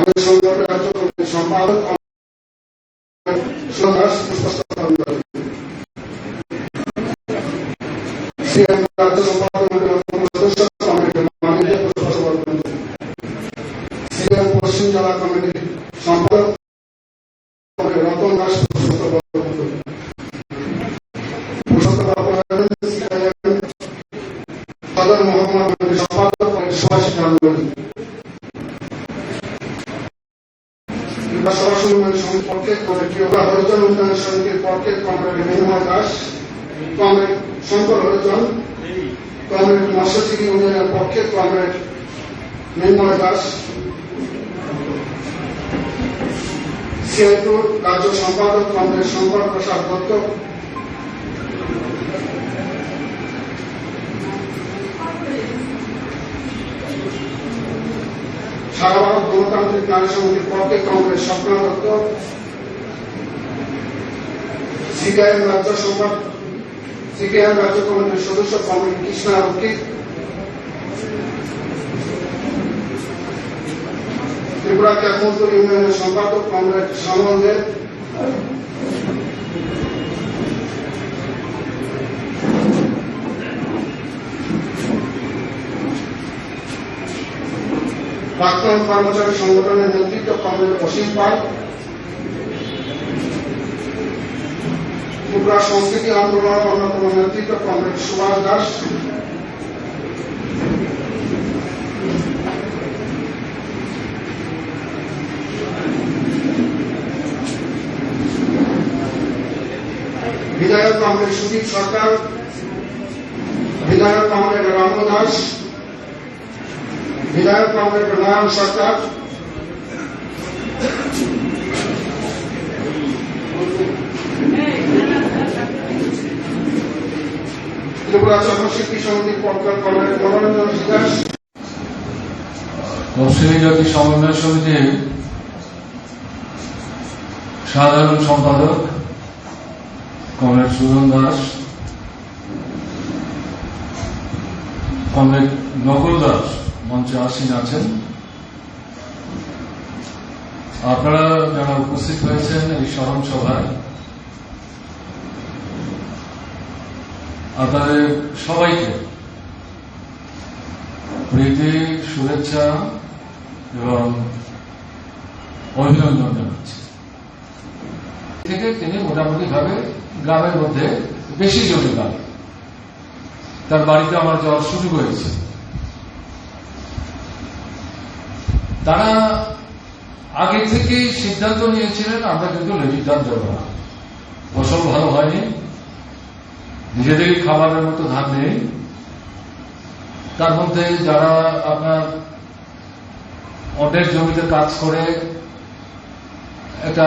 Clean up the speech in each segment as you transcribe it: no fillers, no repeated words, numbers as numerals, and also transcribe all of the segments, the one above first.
আমাদের সংগঠনের রাজ্য কমিটির সম্পাদক সিএম রাজ্য সম্পাদক সদস্য কমিটির মাননীয় সিএম পশ্চিম জেলা কমিটির সম্পাদক রতন দাস সদর মহকুমা কমিটির সম্পাদক সুভাষ গাঙ্গুলি সভাসদ উন্নয়ন পক্ষে কমিটি হরিজন উন্নয়ন সমিতির পক্ষে কমরেড মৃন্ময় দাস, কমরেড শঙ্কর হরিজন, কমরেড মৎস্যজীবী উন্নয়নের পক্ষে কমরেড মৃন্ময় দাস, সিআইটুর রাজ্য সম্পাদক কমরেড শঙ্কর প্রসাদ দত্ত, সারা ভারত গণতান্ত্রিক নারী সমিতির পক্ষে কংগ্রেস স্বপ্না দত্ত, সিপিআইএম রাজ্য কমিটির সদস্য কমরেড কৃষ্ণা রক্ষিত, ত্রিপুরা ক্যাকমন্তর ইউনিয়নের সম্পাদক কমরেড সামল দেব, প্রাক্তন কর্মচারী সংগঠনের নেতৃত্ব কমরেড অসীম পাল, ত্রিপুরা সংস্কৃতি আন্দোলনের অন্যতম নেতৃত্ব কমরেড সুভাষ দাস, বিধায়ক কমরেড সুদীপ সরকার, বিধায়ক কমরেড রাম দাস, বিধায়ক কমরেড নয়ন সরকার, ত্রিপুরা জনশিল্পী সমিতির পক্ষ কমরেড মনোরঞ্জন দাস, তফসিলি জাতি সমন্বয় সমিতির সাধারণ সম্পাদক কমরেড সুজন দাস, কমরেড নকুল দাস মঞ্চে আসীন আছেন। আপনারা যারা উপস্থিত হয়েছেন এই স্মরণ সভায়, আপনাদের সবাইকে প্রীতি, শুভেচ্ছা এবং অভিনন্দন জানাচ্ছি। থেকে তিনি মোটামুটি ভাবে গ্রামের মধ্যে বেশি জমি বাড়ি, তার বাড়িতে আমার যাওয়ার সুযোগ হয়েছে। তারা আগে থেকে সিদ্ধান্ত নিয়েছিলেন আমরা কিন্তু লেভির ধান দেব না, ফসল ভালো হয়নি, নিজেদেরই খাবারের মতো ধান নেই। তার মধ্যে যারা আপনার অন্যের জমিতে কাজ করে একটা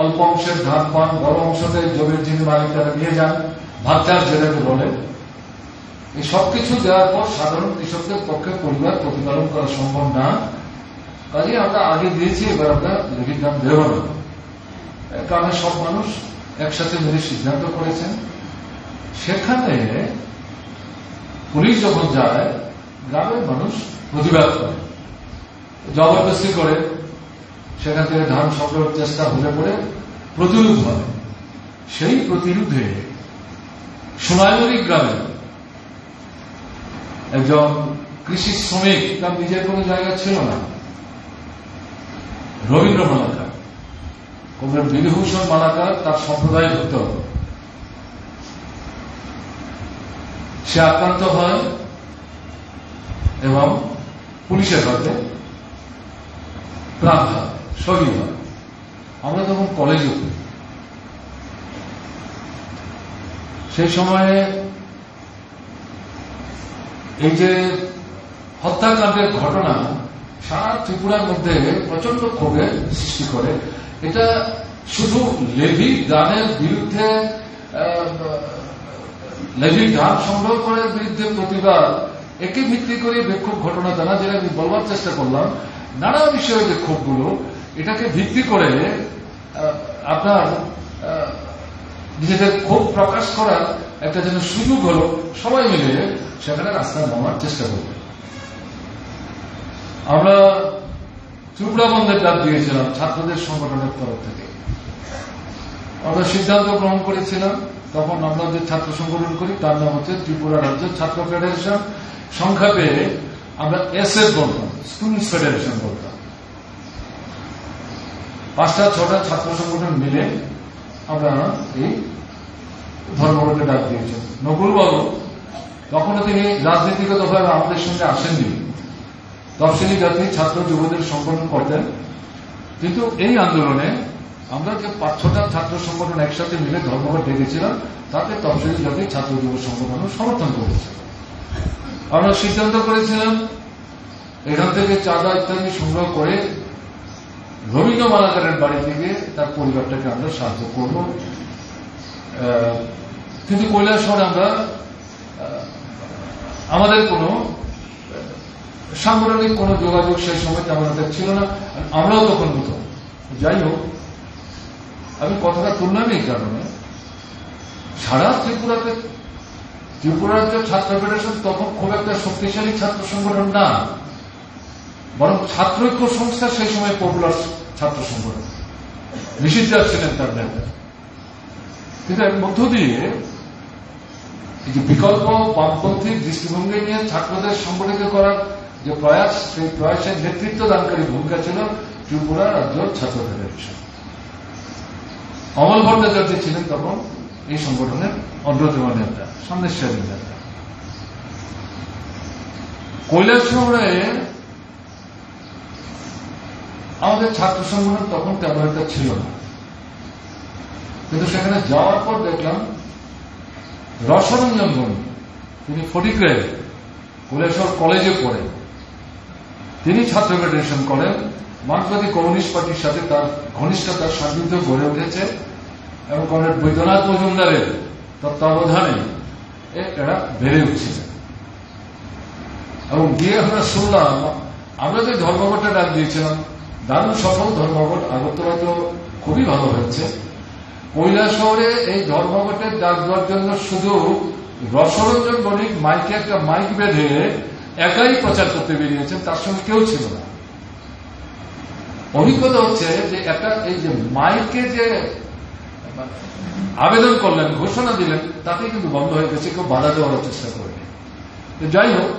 অল্প অংশের ধান পান, বড় অংশতে জমির যিনি মালিক তারা নিয়ে যান, ভাগচাষ যেটাকে বলে। এই সবকিছু দেওয়ার পর সাধারণ কৃষকদের পক্ষে পরিবার প্রতিপালন করা সম্ভব না, কাজে আমরা আগে দিয়েছি, এবার আমরা লেভির দাম দেব না। কারণে সব মানুষ একসাথে মিলে সিদ্ধান্ত করেছেন। সেখানে পুলিশ যখন যায়, গ্রামের মানুষ প্রতিবাদ করে, জবরদস্তি করে, সেখান থেকে ধান সংগ্রহের চেষ্টা হলে পড়ে প্রতিরোধ হয়। সেই প্রতিরোধে সোনাইমুড়ি গ্রামে একজন কৃষি শ্রমিক, তার নিজের কোন জায়গা ছিল না, রবীন্দ্র মালাকার, কমরেড বিধুভূষণ মালাকার তার সম্প্রদায় ভুক্ত, সে আক্রান্ত হয় এবং পুলিশের হাতে প্রাণঘাত শহীদ হয়। আমরা তখন কলেজে পড়ি, সেই সময়ে এই যে হত্যাকাণ্ডের ঘটনা সারা ত্রিপুরার মধ্যে প্রচন্ড ক্ষোভের সৃষ্টি করে। এটা শুধু লেভি দানের বিরুদ্ধে, লেভি ধান সংগ্রহ করার বিরুদ্ধে প্রতিবাদ, একে ভিত্তি করে বিক্ষোভ ঘটনা তা না। যেটা আমি বলবার চেষ্টা করলাম, নানা বিষয়ে বিক্ষোভগুলো এটাকে ভিত্তি করে আপনার নিজেদের ক্ষোভ প্রকাশ করার একটা যেন সুযোগ হলো, সবাই মিলে সেখানে রাস্তায় নামার চেষ্টা করবে। আমরা ত্রিপুরা বন্ধের ডাক দিয়েছিলাম ছাত্রদের সংগঠনের তরফ থেকে। আমরা সিদ্ধান্ত গ্রহণ করেছিলাম, তখন আমরা যে ছাত্র সংগঠন করি তার নাম হচ্ছে ত্রিপুরা রাজ্য ছাত্র ফেডারেশন, সংক্ষেপে আমরা এসএফ বলতাম, স্টুডেন্টস ফেডারেশন বলতাম। 5টা-6টা ছাত্র সংগঠন মিলে আমরা এই ধর্মঘটে ডাক দিয়েছেন। নকুল বাবু তখনও তিনি রাজনীতিগতভাবে আমাদের সঙ্গে আসেননি, তফসিলি জাতি ছাত্র যুবদের সংগঠন করতেন, কিন্তু এই আন্দোলনে আমরা যে 5-6টা ছাত্র সংগঠন একসাথে মিলে ধর্মঘট ডেকেছিলাম তাতে তফসিলি জাতি ছাত্র যুব সংগঠন সমর্থন করেছে। আমরা সিদ্ধান্ত করেছিলাম এখান থেকে চাঁদা ইত্যাদি সংগ্রহ করে রবীন্দ্র মালাকারের বাড়ি থেকে তার পরিবারটাকে আমরা সাহায্য করব। কিন্তু কৈলাসহরে আমরা আমাদের কোনো সাংগঠনিক কোনো যোগাযোগ সেই সময় তেমন একটা ছিল না, আমরাও তখন নতুন। যাই হোক, আমি কথাটা তুললাম এই কারণে, সারা ত্রিপুরাতে ত্রিপুরা রাজ্য ছাত্র ফেডারেশন তখন খুব একটা শক্তিশালী ছাত্র সংগঠন না, বরং ছাত্রৈক্য সংস্থা সেই সময় পপুলার ছাত্র সংগঠন, নিষিদ্ধার ছিলেন তার নেতা। কিন্তু এর মধ্য দিয়ে এই যে বিকল্প বামপন্থী দৃষ্টিভঙ্গি নিয়ে ছাত্রদের সংগঠিত করার যে প্রয়াস, সেই প্রয়াসের নেতৃত্ব দানকারী ভূমিকা ছিল ত্রিপুরা রাজ্য ছাত্র ফেডারেশন। অমল ভট্টাচার্য ছিলেন তখন এই সংগঠনের অন্যতম নেতা, সামনের সারির নেতা। কৈলাসহরে আমাদের ছাত্র সংগঠন তখন তেমন একটা ছিল না, কিন্তু সেখানে যাওয়ার পর দেখলাম রসরঞ্জন বণিক, তিনি ফটিকরায় কৈলাসহর কলেজে পড়েন, তিনি ছাত্র ফেডারেশন করেন। মার্ক্সবাদী কমিউনিস্ট পার্টির সাথে তার ঘনিষ্ঠতার সান্নিধ্য গড়ে উঠেছে এবং কমরেড বৈদ্যনাথ মজুমদারের তত্ত্বাবধানে এরা বেড়ে উঠছিল। এবং গিয়ে আমরা শুনলাম, আমরা যে ধর্মঘটে ডাক দিয়েছিলাম, দারুণ সফল ধর্মঘট, আগরতলা তো খুবই ভালো হয়েছে। কৈলাসহরে এই ধর্মঘটের ডাক দেওয়ার জন্য শুধু রসরঞ্জন বণিক মাইকে একটা মাইক বেঁধে একাই প্রচার করতে বেরিয়েছেন, তার সঙ্গে কেউ ছিল না। অভিজ্ঞতা হচ্ছে যে একটা এই যে মাইকে যে আবেদন করলেন, ঘোষণা দিলেন, তাতে কিন্তু বন্ধ হয়ে গেছে, কেউ বাধা দেওয়ার চেষ্টা করেনি। যাই হোক,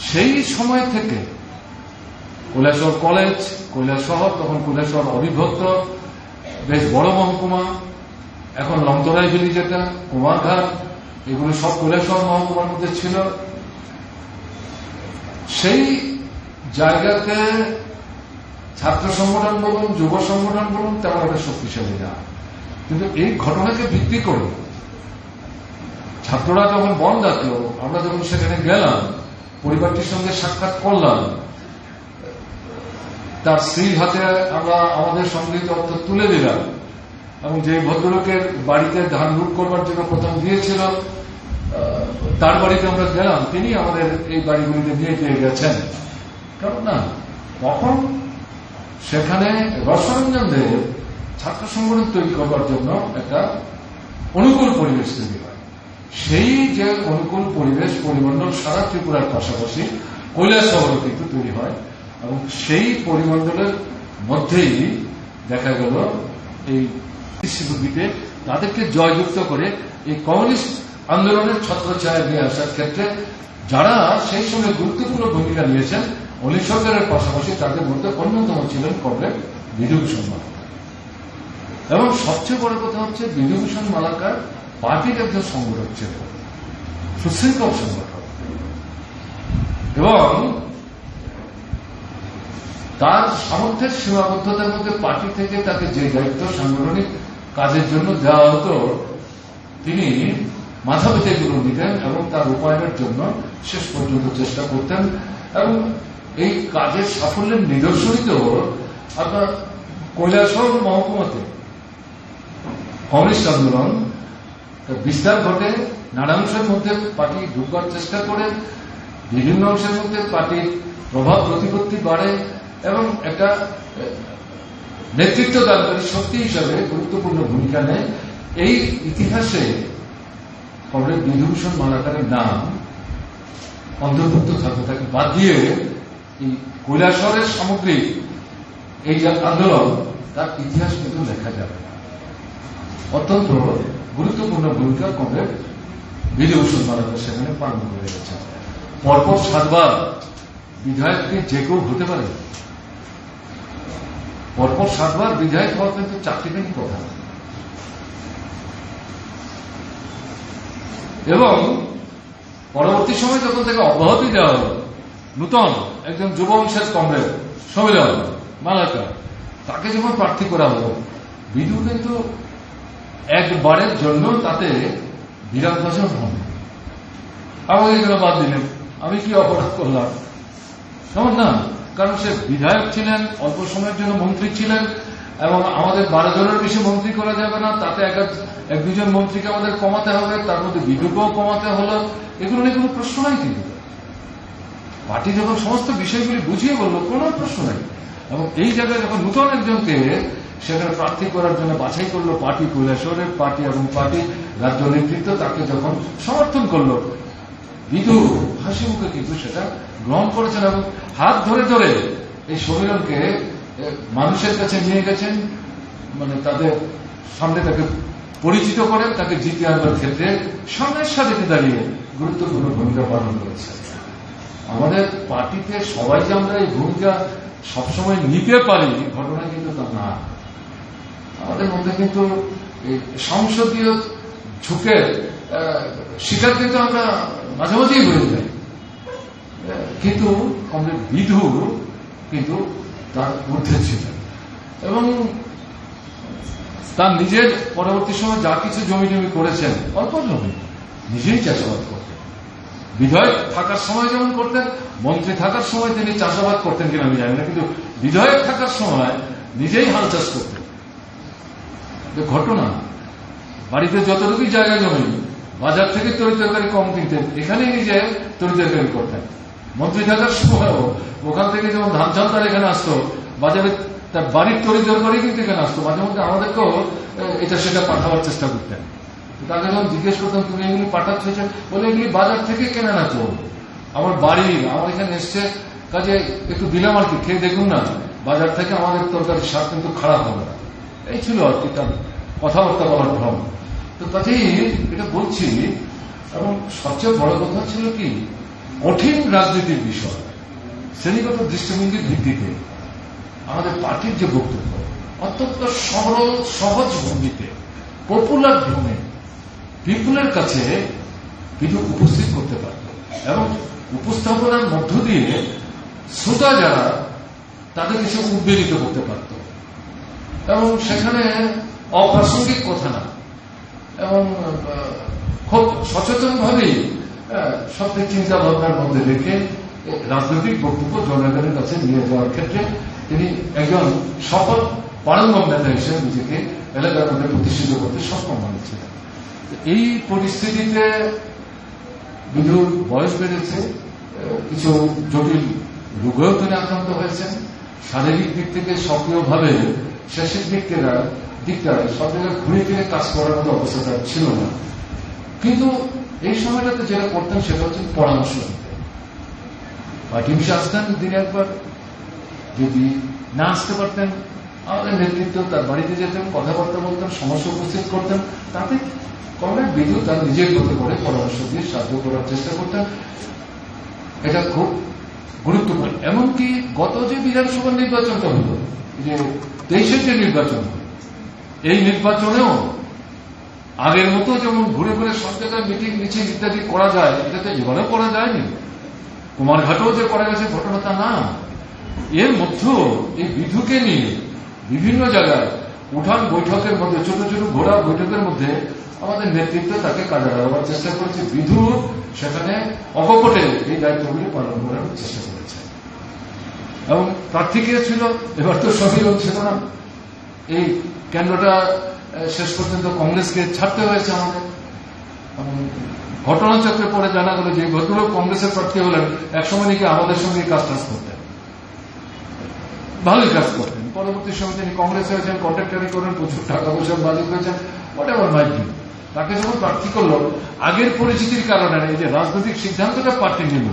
সেই সময় থেকে কৈলাসহর কলেজ, কৈলাসহর, তখন কৈলাসহর অবিভক্ত বেশ বড় মহকুমা, এখন লংতরাই ভ্যালি যেটা, কুমারঘাট, এগুলো সব কৈলাসহর মহকুমার মধ্যে ছিল। সেই জায়গাতে ছাত্র সংগঠন বলুন, যুব সংগঠন বলুন, তেমন একটা শক্তিশালী না। কিন্তু এই ঘটনাকে ভিত্তি করে ছাত্ররা যখন বন্ধ ডাকলো, আমরা যখন সেখানে গেলাম, পরিবারটির সঙ্গে সাক্ষাৎ করলাম, তার স্ত্রীর হাতে আমরা আমাদের সংগৃহীত অর্থ তুলে দিলাম, এবং যে ভদ্রলোকের বাড়িতে ধান লুট করবার জন্য প্রথম দিয়েছিল তার বাড়িতে আমরা গেলাম, তিনি আমাদের এই বাড়িগুলিতে নিয়ে গেছেন। কারণ না, তখন সেখানে রসরঞ্জন দেব ছাত্র সংগঠন তৈরি করবার জন্য একটা অনুকূল পরিবেশ তৈরি হয়। সেই যে অনুকূল পরিবেশ পরিমণ্ডল সারা ত্রিপুরার পাশাপাশি কৈলাসহরে কিন্তু তৈরি হয়, এবং সেই পরিমণ্ডলের মধ্যেই দেখা গেল এই দৃষ্টিভঙ্গিতে তাদেরকে জয়যুক্ত করে এই কমিউনিস্ট আন্দোলনের ছত্রছায়া নিয়ে আসার ক্ষেত্রে যারা সেই সময় গুরুত্বপূর্ণ ভূমিকা নিয়েছেন, অলি সরকারের পাশাপাশি তাদের মধ্যে অন্যতম ছিলেন কমরেড বিধুভূষণ মালাকার। এবং সবচেয়ে বড় কথা হচ্ছে, বিধুভূষণ মালাকার পার্টির একজন সংগঠক ছিলেন, সুশৃঙ্খল সংগঠক, এবং তার সামর্থ্যের সীমাবদ্ধতার মধ্যে পার্টি থেকে তাকে যে দায়িত্ব সাংগঠনিক কাজের জন্য দেওয়া হতো, তিনি মাথা পেতে এগুলো নিতেন এবং তার রূপায়ণের জন্য শেষ পর্যন্ত চেষ্টা করতেন। এবং এই কাজের সাফল্যের নিদর্শনই তো আপনার কৈলাসহর মহকুমাতে কমিউনিস্ট আন্দোলন বিস্তার ঘটে, নানা অংশের মধ্যে পার্টি ঢুকবার চেষ্টা করে, বিভিন্ন অংশের মধ্যে পার্টির প্রভাব প্রতিপত্তি বাড়ে, এবং একটা নেতৃত্ব দানকারী শক্তি হিসাবে গুরুত্বপূর্ণ ভূমিকা নেয়। এই ইতিহাসে কমরেড বিধুভূষণ মালাকারের নাম অন্তর্ভুক্ত থাকবে, তাকে বাদ দিয়ে এই কৈলাসহরের সামগ্রিক এই যে আন্দোলন, তার ইতিহাস কিন্তু লেখা যাবে না। অত্যন্ত গুরুত্বপূর্ণ ভূমিকা কমরেড বিধুভূষণ মারাত্মা সেখানে পালন করে গেছেন। পরপর 7 বার বিধায়ককে যে কেউ হতে পারে, পরপর 7 বার বিধায়ক হওয়া কিন্তু চাকরিটাই কথা। এবং পরবর্তী সময় যখন তাকে অব্যাহতি দেওয়া হল, নূতন একজন যুব অংশের কমরেড সমীরণ মালাকা, তাকে যখন প্রার্থী করা হল, বিধু কিন্তু একবারের জন্য তাতে বিরাটভাষণ হন। আমাকে কেন বাদ দিলেন, আমি কি অপরাধ করলাম? তেমন না, কারণ সে বিধায়ক ছিলেন, অল্প সময়ের জন্য মন্ত্রী ছিলেন, এবং আমাদের 12 জনের বেশি মন্ত্রী করা যাবে না, তাতে এক দুজন মন্ত্রীকে আমাদের কমাতে হবে, তার মধ্যে বিধুকেও কমাতে হলো। এগুলো নিয়ে কোনো প্রশ্ন নাই। কিন্তু পার্টি যখন সমস্ত বিষয়গুলি বুঝিয়ে বলল, কোনো প্রশ্ন নাই। এবং এই জায়গায় যখন নূতন একজনকে সেখানে প্রার্থী করার জন্য বাছাই করলো পার্টি, কৈলাসহরের পার্টি এবং পার্টি রাজ্য নেতৃত্ব তাকে যখন সমর্থন করলো, বিধু হাসি মুখে কিন্তু সেটা গ্রহণ করেছেন এবং হাত ধরে ধরে এই সমীরণকে মানুষের কাছে নিয়ে গেছেন, মানে তাদের সামনে তাকে পরিচিত করেন, তাকে জিতে আনবার ক্ষেত্রে সামনের সাথে দাঁড়িয়ে গুরুত্বপূর্ণ ভূমিকা পালন করেছে। আমাদের পার্টিতে সবাই যে আমরা এই ভূমিকা সবসময় নিতে পারি, ঘটনা কিন্তু তা না। আমাদের মধ্যে কিন্তু সংসদীয় ঝুঁকের শিকার কিন্তু আমরা মাঝে মাঝেই হয়ে যাই। কিন্তু কমরেড বিধু কিন্তু তার ঊর্ধ্বে ছিলেন এবং তার নিজের পরবর্তী সময় যা কিছু জমি জমি করেছেন, অল্প জমি, নিজেই চাষাবাদ করতেন। বিধায়ক থাকার সময় যেমন করতেন, মন্ত্রী থাকার সময় তিনি চাষাবাদ করতেন কিনা আমি জানি না, কিন্তু বিধায়ক থাকার সময় নিজেই হাল চাষ করতেন। ঘটনা, বাড়িতে যতটুকুই জায়গা জমি, বাজার থেকে তরি তরকারি কম কিনতেন, এখানেই নিজে তরি তরকারি করতেন। মন্ত্রী থাকার সময়ও ওখান থেকে যেমন ধান চাল তার এখানে আসতো, বাজারে তার বাড়ির তরি তরকারি কিন্তু এখানে আসতো। মাঝে মধ্যে আমাদেরকেও এটা সেটা পাঠাবার চেষ্টা করতেন। তাকে যখন জিজ্ঞেস করতাম তুমি এগুলি পাঠাচ্ছ, বলে এগুলি বাজার থেকে কেনে না, তো আমার বাড়ি, আমার এখানে এসছে, কাজে একটু দিলাম আর কি, খেয়ে দেখুন না, বাজার থেকে আমাদের তরকারির স্বাদ কিন্তু খারাপ হবে না। এই ছিল আর কি তার কথাবার্তা বলার ভ্রম। তো কাজেই এটা বলছি। এবং সবচেয়ে বড় কথা ছিল কি, কঠিন রাজনীতির বিষয়, শ্রেণীগত দৃষ্টিভঙ্গির ভিত্তিতে আমাদের পার্টির যে বক্তব্য অত্যন্ত সরল সহজ ভঙ্গিতে, পপুলার ঢঙে পিপুলের কাছে কিছু উপস্থিত করতে পারত এবং উপস্থাপনার মধ্য দিয়ে শ্রোতা যারা তাদের কিছু উদ্বেলিত করতে পারত এবং সেখানে অপ্রাসঙ্গিক কথা না, এবং খুব সচেতনভাবেই সবচেয়ে চিন্তা ভাবনার মধ্যে রেখে রাজনৈতিক বক্তব্য জনগণের কাছে নিয়ে যাওয়ার ক্ষেত্রে তিনি একজন সফল পারঙ্গম নেতা হিসেবে নিজেকে এলাকার মধ্যে প্রতিষ্ঠিত করতে সক্ষম হয়েছিলেন। এই পরিস্থিতিতে বিধুর বয়স বেড়েছে, কিছু জটিল রোগেও তিনি আক্রান্ত হয়েছেন, শারীরিক দিক থেকে সক্রিয়ভাবে শেষের দিকটায় সব জায়গায় ঘুরে ফিরে কাজ করার মতো অবস্থাটা ছিল না। কিন্তু এই সময়টাতে যেটা করতেন সেটা হচ্ছে পরামর্শ দিতেন। পার্টি অফিসে আসতেন দিনে একবার, যদি না আসতে পারতেন আমাদের নেতৃত্ব তার বাড়িতে যেতেন, কথাবার্তা বলতেন, সমস্যা উপস্থিত করতেন, তাতে কমরেড বিধু তার নিজের মতো করে পরামর্শ দিয়ে সাহায্য করার চেষ্টা করতেন। এটা খুব গুরুত্বপূর্ণ। এমনকি গত যে বিধানসভা নির্বাচনটা হল, যে 23-এর যে নির্বাচন, এই নির্বাচনেও আগের মতো যেমন ঘুরে ঘুরে সব জায়গায় মিটিং মিছিল ইত্যাদি করা যায়, এটাতে এবারেও করা যায়নি। কুমারঘাটেও যে করা গেছে ঘটনাটা না, এর মধ্যেও এই বিধুকে নিয়ে বিভিন্ন জায়গায় উঠান বৈঠকের মধ্যে, ছোট ছোট ঘোড়া বৈঠকের মধ্যে আমাদের নেতৃত্ব তাকে কাজে লাগাবার চেষ্টা করেছে। বিধু সেখানে অকপটে এই দায়িত্বগুলি পালন করার চেষ্টা করেছে। এবং প্রার্থী কে ছিল, এবার তো সমীরণ ছিল না, এই কেন্দ্রটা শেষ পর্যন্ত কংগ্রেসকে ছাড়তে হয়েছে আমাদের। ঘটনাচক্রে পরে জানা গেল যে ভদ্রলোক কংগ্রেসের প্রার্থী হলেন, একসময় নাকি আমাদের সঙ্গে কাজ করতেন, ভালোই কাজ করতেন। পরবর্তী সময় তিনি কংগ্রেস হয়েছেন, কন্ট্রাক্টারি করেন, প্রচুর টাকা পয়সার মালিক হয়েছেন, হোয়াটএভার মাইট বি। তাকে যখন প্রার্থী করলো, আগের পরিচিতির কারণে এই যে রাজনৈতিক সিদ্ধান্তটা পার্টি নিল,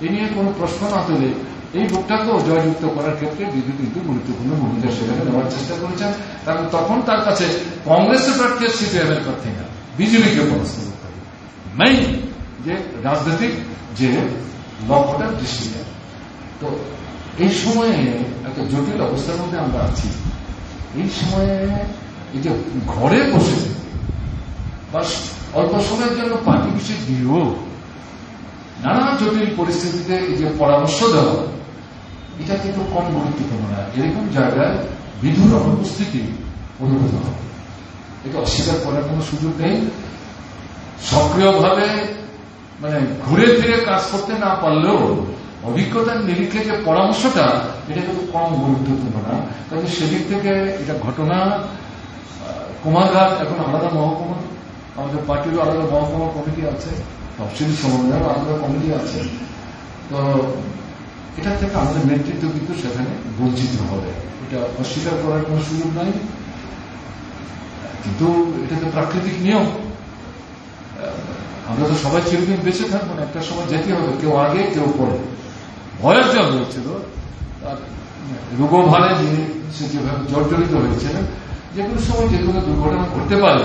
এ নিয়ে কোনো প্রশ্ন না তুলে এই ভোটটাকেও জয়যুক্ত করার ক্ষেত্রে বিজেপি কিন্তু গুরুত্বপূর্ণ ভূমিকা সেখানে নেওয়ার চেষ্টা করেছেন। কারণ তখন তার কাছে কংগ্রেসের প্রার্থী আর সিপিএম এর প্রার্থী না, বিজেপিকে পরাস্ত করতে হবে। মেইন যে রাজনৈতিক যে লক্ষ্যটার দৃষ্টিটা। তো এই সময়ে একটা জটিল অবস্থার মধ্যে আমরা আছি। এই সময়ে এই যে ঘরে বসে বা অল্প সময়ের জন্য পার্টি বিশেষ দিয়েও নানা জটিল পরিস্থিতিতে এই যে পরামর্শ দেওয়া, এটা কিন্তু কম গুরুত্বপূর্ণ না। এরকম জায়গায় বিধুর অনুপস্থিতি অনুভূত হবে, এটা অস্বীকার করার কোনো সুযোগ নেই। সক্রিয়ভাবে মানে ঘুরে ফিরে কাজ করতে না পারলেও অভিজ্ঞতার নিরিখে যে পরামর্শটা, এটা কিন্তু কম গুরুত্বপূর্ণ না। কাজে সেদিক থেকে এটা ঘটনা। কুমারঘাট এখন আলাদা মহকুমা, আমাদের পার্টিরও আলাদা মহকুমা কমিটি আছে, তফসিল সমন্বয়ের আলাদা কমিটি আছে। তো এটা থেকে আমাদের নেতৃত্ব কিন্তু সেখানে বঞ্চিত হবে, এটা অস্বীকার করার কোনো সুযোগ নাই। কিন্তু এটা তো প্রাকৃতিক নিয়ম, আমরা তো সবাই চিরদিন বেঁচে থাকবো না, একটা সময় যেতে হবে, কেউ আগে কেউ পরে। ভয়ের জল হয়েছিল তার রোগভারে যিনি সে যেভাবে জর্জরিত হয়েছিলেন, যে কোনো সময় যে কোনো দুর্ঘটনা ঘটতে পারে।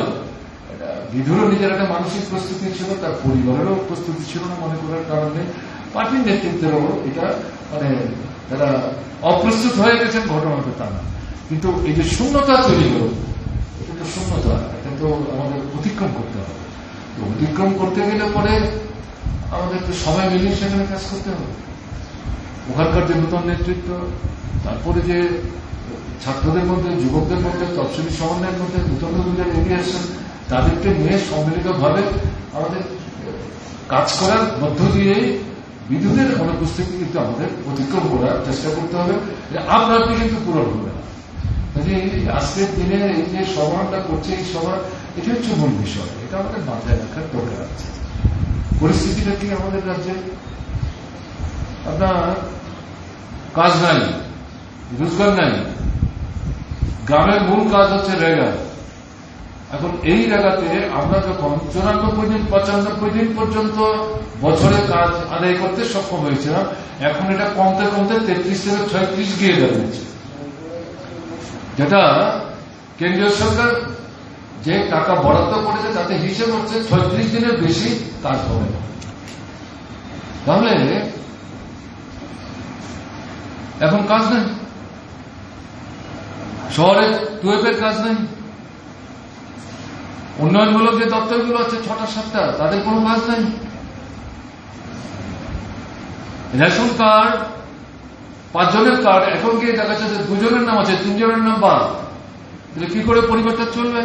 বিধুরও নিজের একটা মানসিক প্রস্তুতি ছিল, তার পরিবারেরও প্রস্তুতি ছিল না মনে করার কারণে। পার্টির নেতৃত্বেরও এটা মানে তারা অপ্রস্তুত হয়ে গেছেন ঘটনাটা তা না। কিন্তু এই যে শূন্যতা তৈরি হল, এটা তো শূন্যতা, এটা তো আমাদের অতিক্রম করতে হবে। অতিক্রম করতে গেলে পরে আমাদের তো সবাই মিলিয়ে সেখানে কাজ করতে হবে। ওখানকার যে নতুন নেতৃত্ব, তারপরে যে ছাত্রদের মধ্যে, যুবকদের মধ্যে, তফসিলি সমন্বয়ের মধ্যে নতুন নতুনদের এগিয়ে আসছেন, তাদেরকে নিয়ে সম্মিলিতভাবে আমাদের কাজ করার মধ্য দিয়েই বিদ্যুতের অনুপস্থিতি কিন্তু আমাদের অতিক্রম করার চেষ্টা করতে হবে। আপনার কিন্তু পূরণ হবে না। আজকের দিনে এই যে সভাটা করছে, এই সভা, এটা হচ্ছে মূল বিষয়। এটা আমাদের মাথায় রাখার দরকার আছে। পরিস্থিতিটা কি আমাদের রাজ্যে? আপনার কাজ নাই, রোজগার নাই, গ্রামের মূল কাজ হচ্ছে রেগা। এখন এই জায়গাতে আমরা যখন 94 দিন 95 দিন পর্যন্ত বছরে কাজ আদায় করতে সক্ষম হয়েছিলাম, এখন এটা কমতে কমতে 33 থেকে 36 গিয়ে দাঁড়িয়েছে। যেটা কেন্দ্রীয় সরকার যে টাকা বরাদ্দ করেছে তাতে হিসেব হচ্ছে 36 দিনের বেশি কাজ হবে না। তাহলে এখন কাজ নেই, শহরে টুয়েপের কাজ নেই, উন্নয়নমূলক যে দপ্তরগুলো আছে 6টা-7টা, তাদের কোনো কাজ নেই। রেশন কার্ড 5 জনের কার্ড, এখন গিয়ে দেখা যাচ্ছে 2 জনের নাম আছে, 3 জনের নাম বাদ। তাহলে কি করে পরিবর্তন চলবে?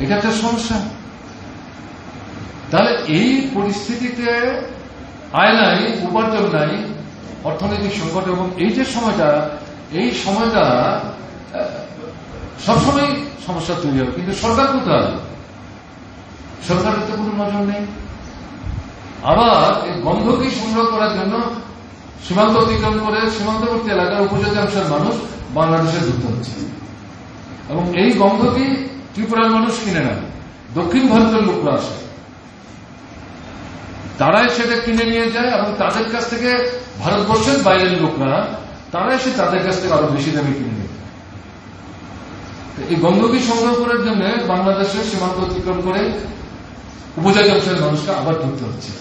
এটা একটা সমস্যা। তাহলে এই পরিস্থিতিতে আয় নাই, উপার্জন নাই, অর্থনৈতিক সংকট, এবং এই যে সময়টা, এই সময়টা সবসময় সমস্যা তৈরি হবে। কিন্তু সরকার কোথায়? সরকারের তো কোনো নজর নেই। আবার এই গন্ধকে সংগ্রহ করার জন্য সীমান্ত অতিক্রম করে সীমান্তবর্তী এলাকার উপজাতীয় মানুষ বাংলাদেশে ঢুকতে হচ্ছে, এবং এই গন্ধকে ত্রিপুরার মানুষ কিনে নেয়, দক্ষিণ ভারতের লোকরা আসে, তারাই সেটা কিনে নিয়ে যায়, এবং তাদের কাছ থেকে ভারতবর্ষের বাইরের লোকরা তারা এসে তাদের কাছ থেকে আরো বেশি দামে কিনে নেয়। এই গন্ধকে সংগ্রহ করার জন্য বাংলাদেশের সীমান্ত অতিক্রম করে উপজাতি অংশের মানুষকে আবার ঢুকতে হচ্ছে।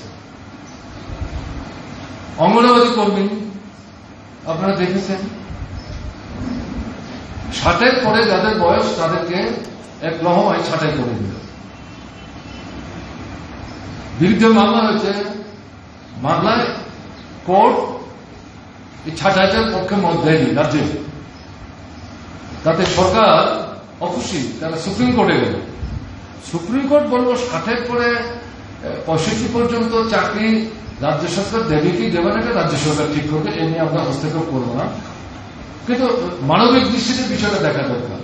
অঙ্গনবাদী কর্মী আপনারা দেখেছেন, 60-এর পরে যাদের বয়স তাদেরকে এক লহমায় ছাঁটাই করে দিল। বিরুদ্ধে মামলা হয়েছে, মামলায় কোর্ট এই ছাঁটাইটার পক্ষে মত দেয়নি রাজ্যে। তাতে সরকার অখুশি, তারা সুপ্রিম কোর্টে গেল। সুপ্রিম কোর্ট বলবো 60-এর পরে 65 পর্যন্ত চাকরি রাজ্য সরকার দেবে কি দেবে না, এটা রাজ্য সরকার ঠিক করবে, এ নিয়ে আমরা হস্তক্ষেপ করবো না। কিন্তু মানবিক দৃষ্টিতে বিষয়টা দেখা দরকার।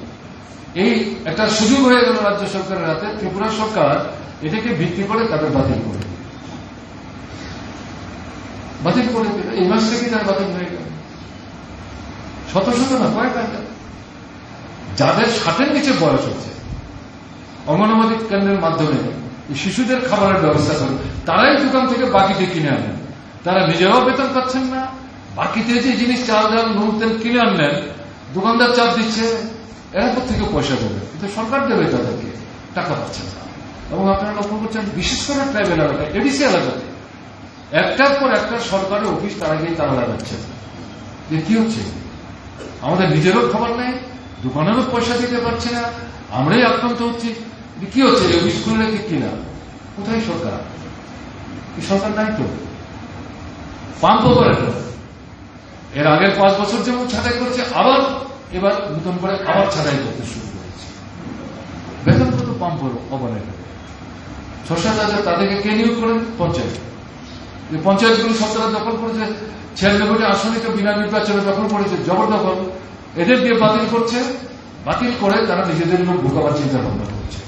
এই একটা সুযোগ হয়ে গেল রাজ্য সরকারের হাতে, ত্রিপুরা সরকার এটাকে ভিত্তি করে তাদের বাতিল করে দিল। এই মাস থেকে তার বাতিল হয়ে গেল। শত শত না, কয়েক হাজার যাদের 60-এর নিচে বয়স হচ্ছে, অঙ্গনবাদী কেন্দ্রের মাধ্যমে শিশুদের খাবারের ব্যবস্থা করে, তারাই দোকান থেকে বাকিতে কিনে আনেন। তারা নিজেরাও বেতন পাচ্ছেন না, বাকিতে যে জিনিস চাল ডাল নুন তেল কিনে আনলেন দোকানদার চাপ দিচ্ছে, এরপর থেকে পয়সা দেবে, কিন্তু সরকার দেবে তাদেরকে, টাকা পাচ্ছেন না। এবং আপনারা লক্ষ্য করছেন বিশেষ করে ট্রাইবেল এলাকায়, এডিসি এলাকাতে একটার পর একটা সরকারি অফিস তারা গিয়ে তারা লাগাচ্ছেন। যে কি হচ্ছে, আমাদের নিজেরও খবর নেই, দোকানেরও পয়সা দিতে পারছে না, আমরাই আক্রান্ত হচ্ছি। কি হচ্ছে, এই অফিসগুলো রেখে কিনা কোথায় সরকার? সরকার নাই তো। পাম্প অপারেটর এর আগের 5 বছর যেমন ছাঁটাই করছে, আবার এবার নতুন করে আবার ছাঁটাই করতে শুরু করেছে। বেতন কত পাম্প অপারেটর? 6-7 হাজার। তাদেরকে কে নিয়োগ করেন? পঞ্চায়েত। পঞ্চায়েতগুলো সব তারা দখল করেছে, 96টি আসনকে বিনা নির্বাচনে দখল করেছে, জবরদখল। এদের দিয়ে বাতিল করছে, বাতিল করে তারা নিজেদের লোক ঢোকাবার চিন্তা ভাবনা করছে।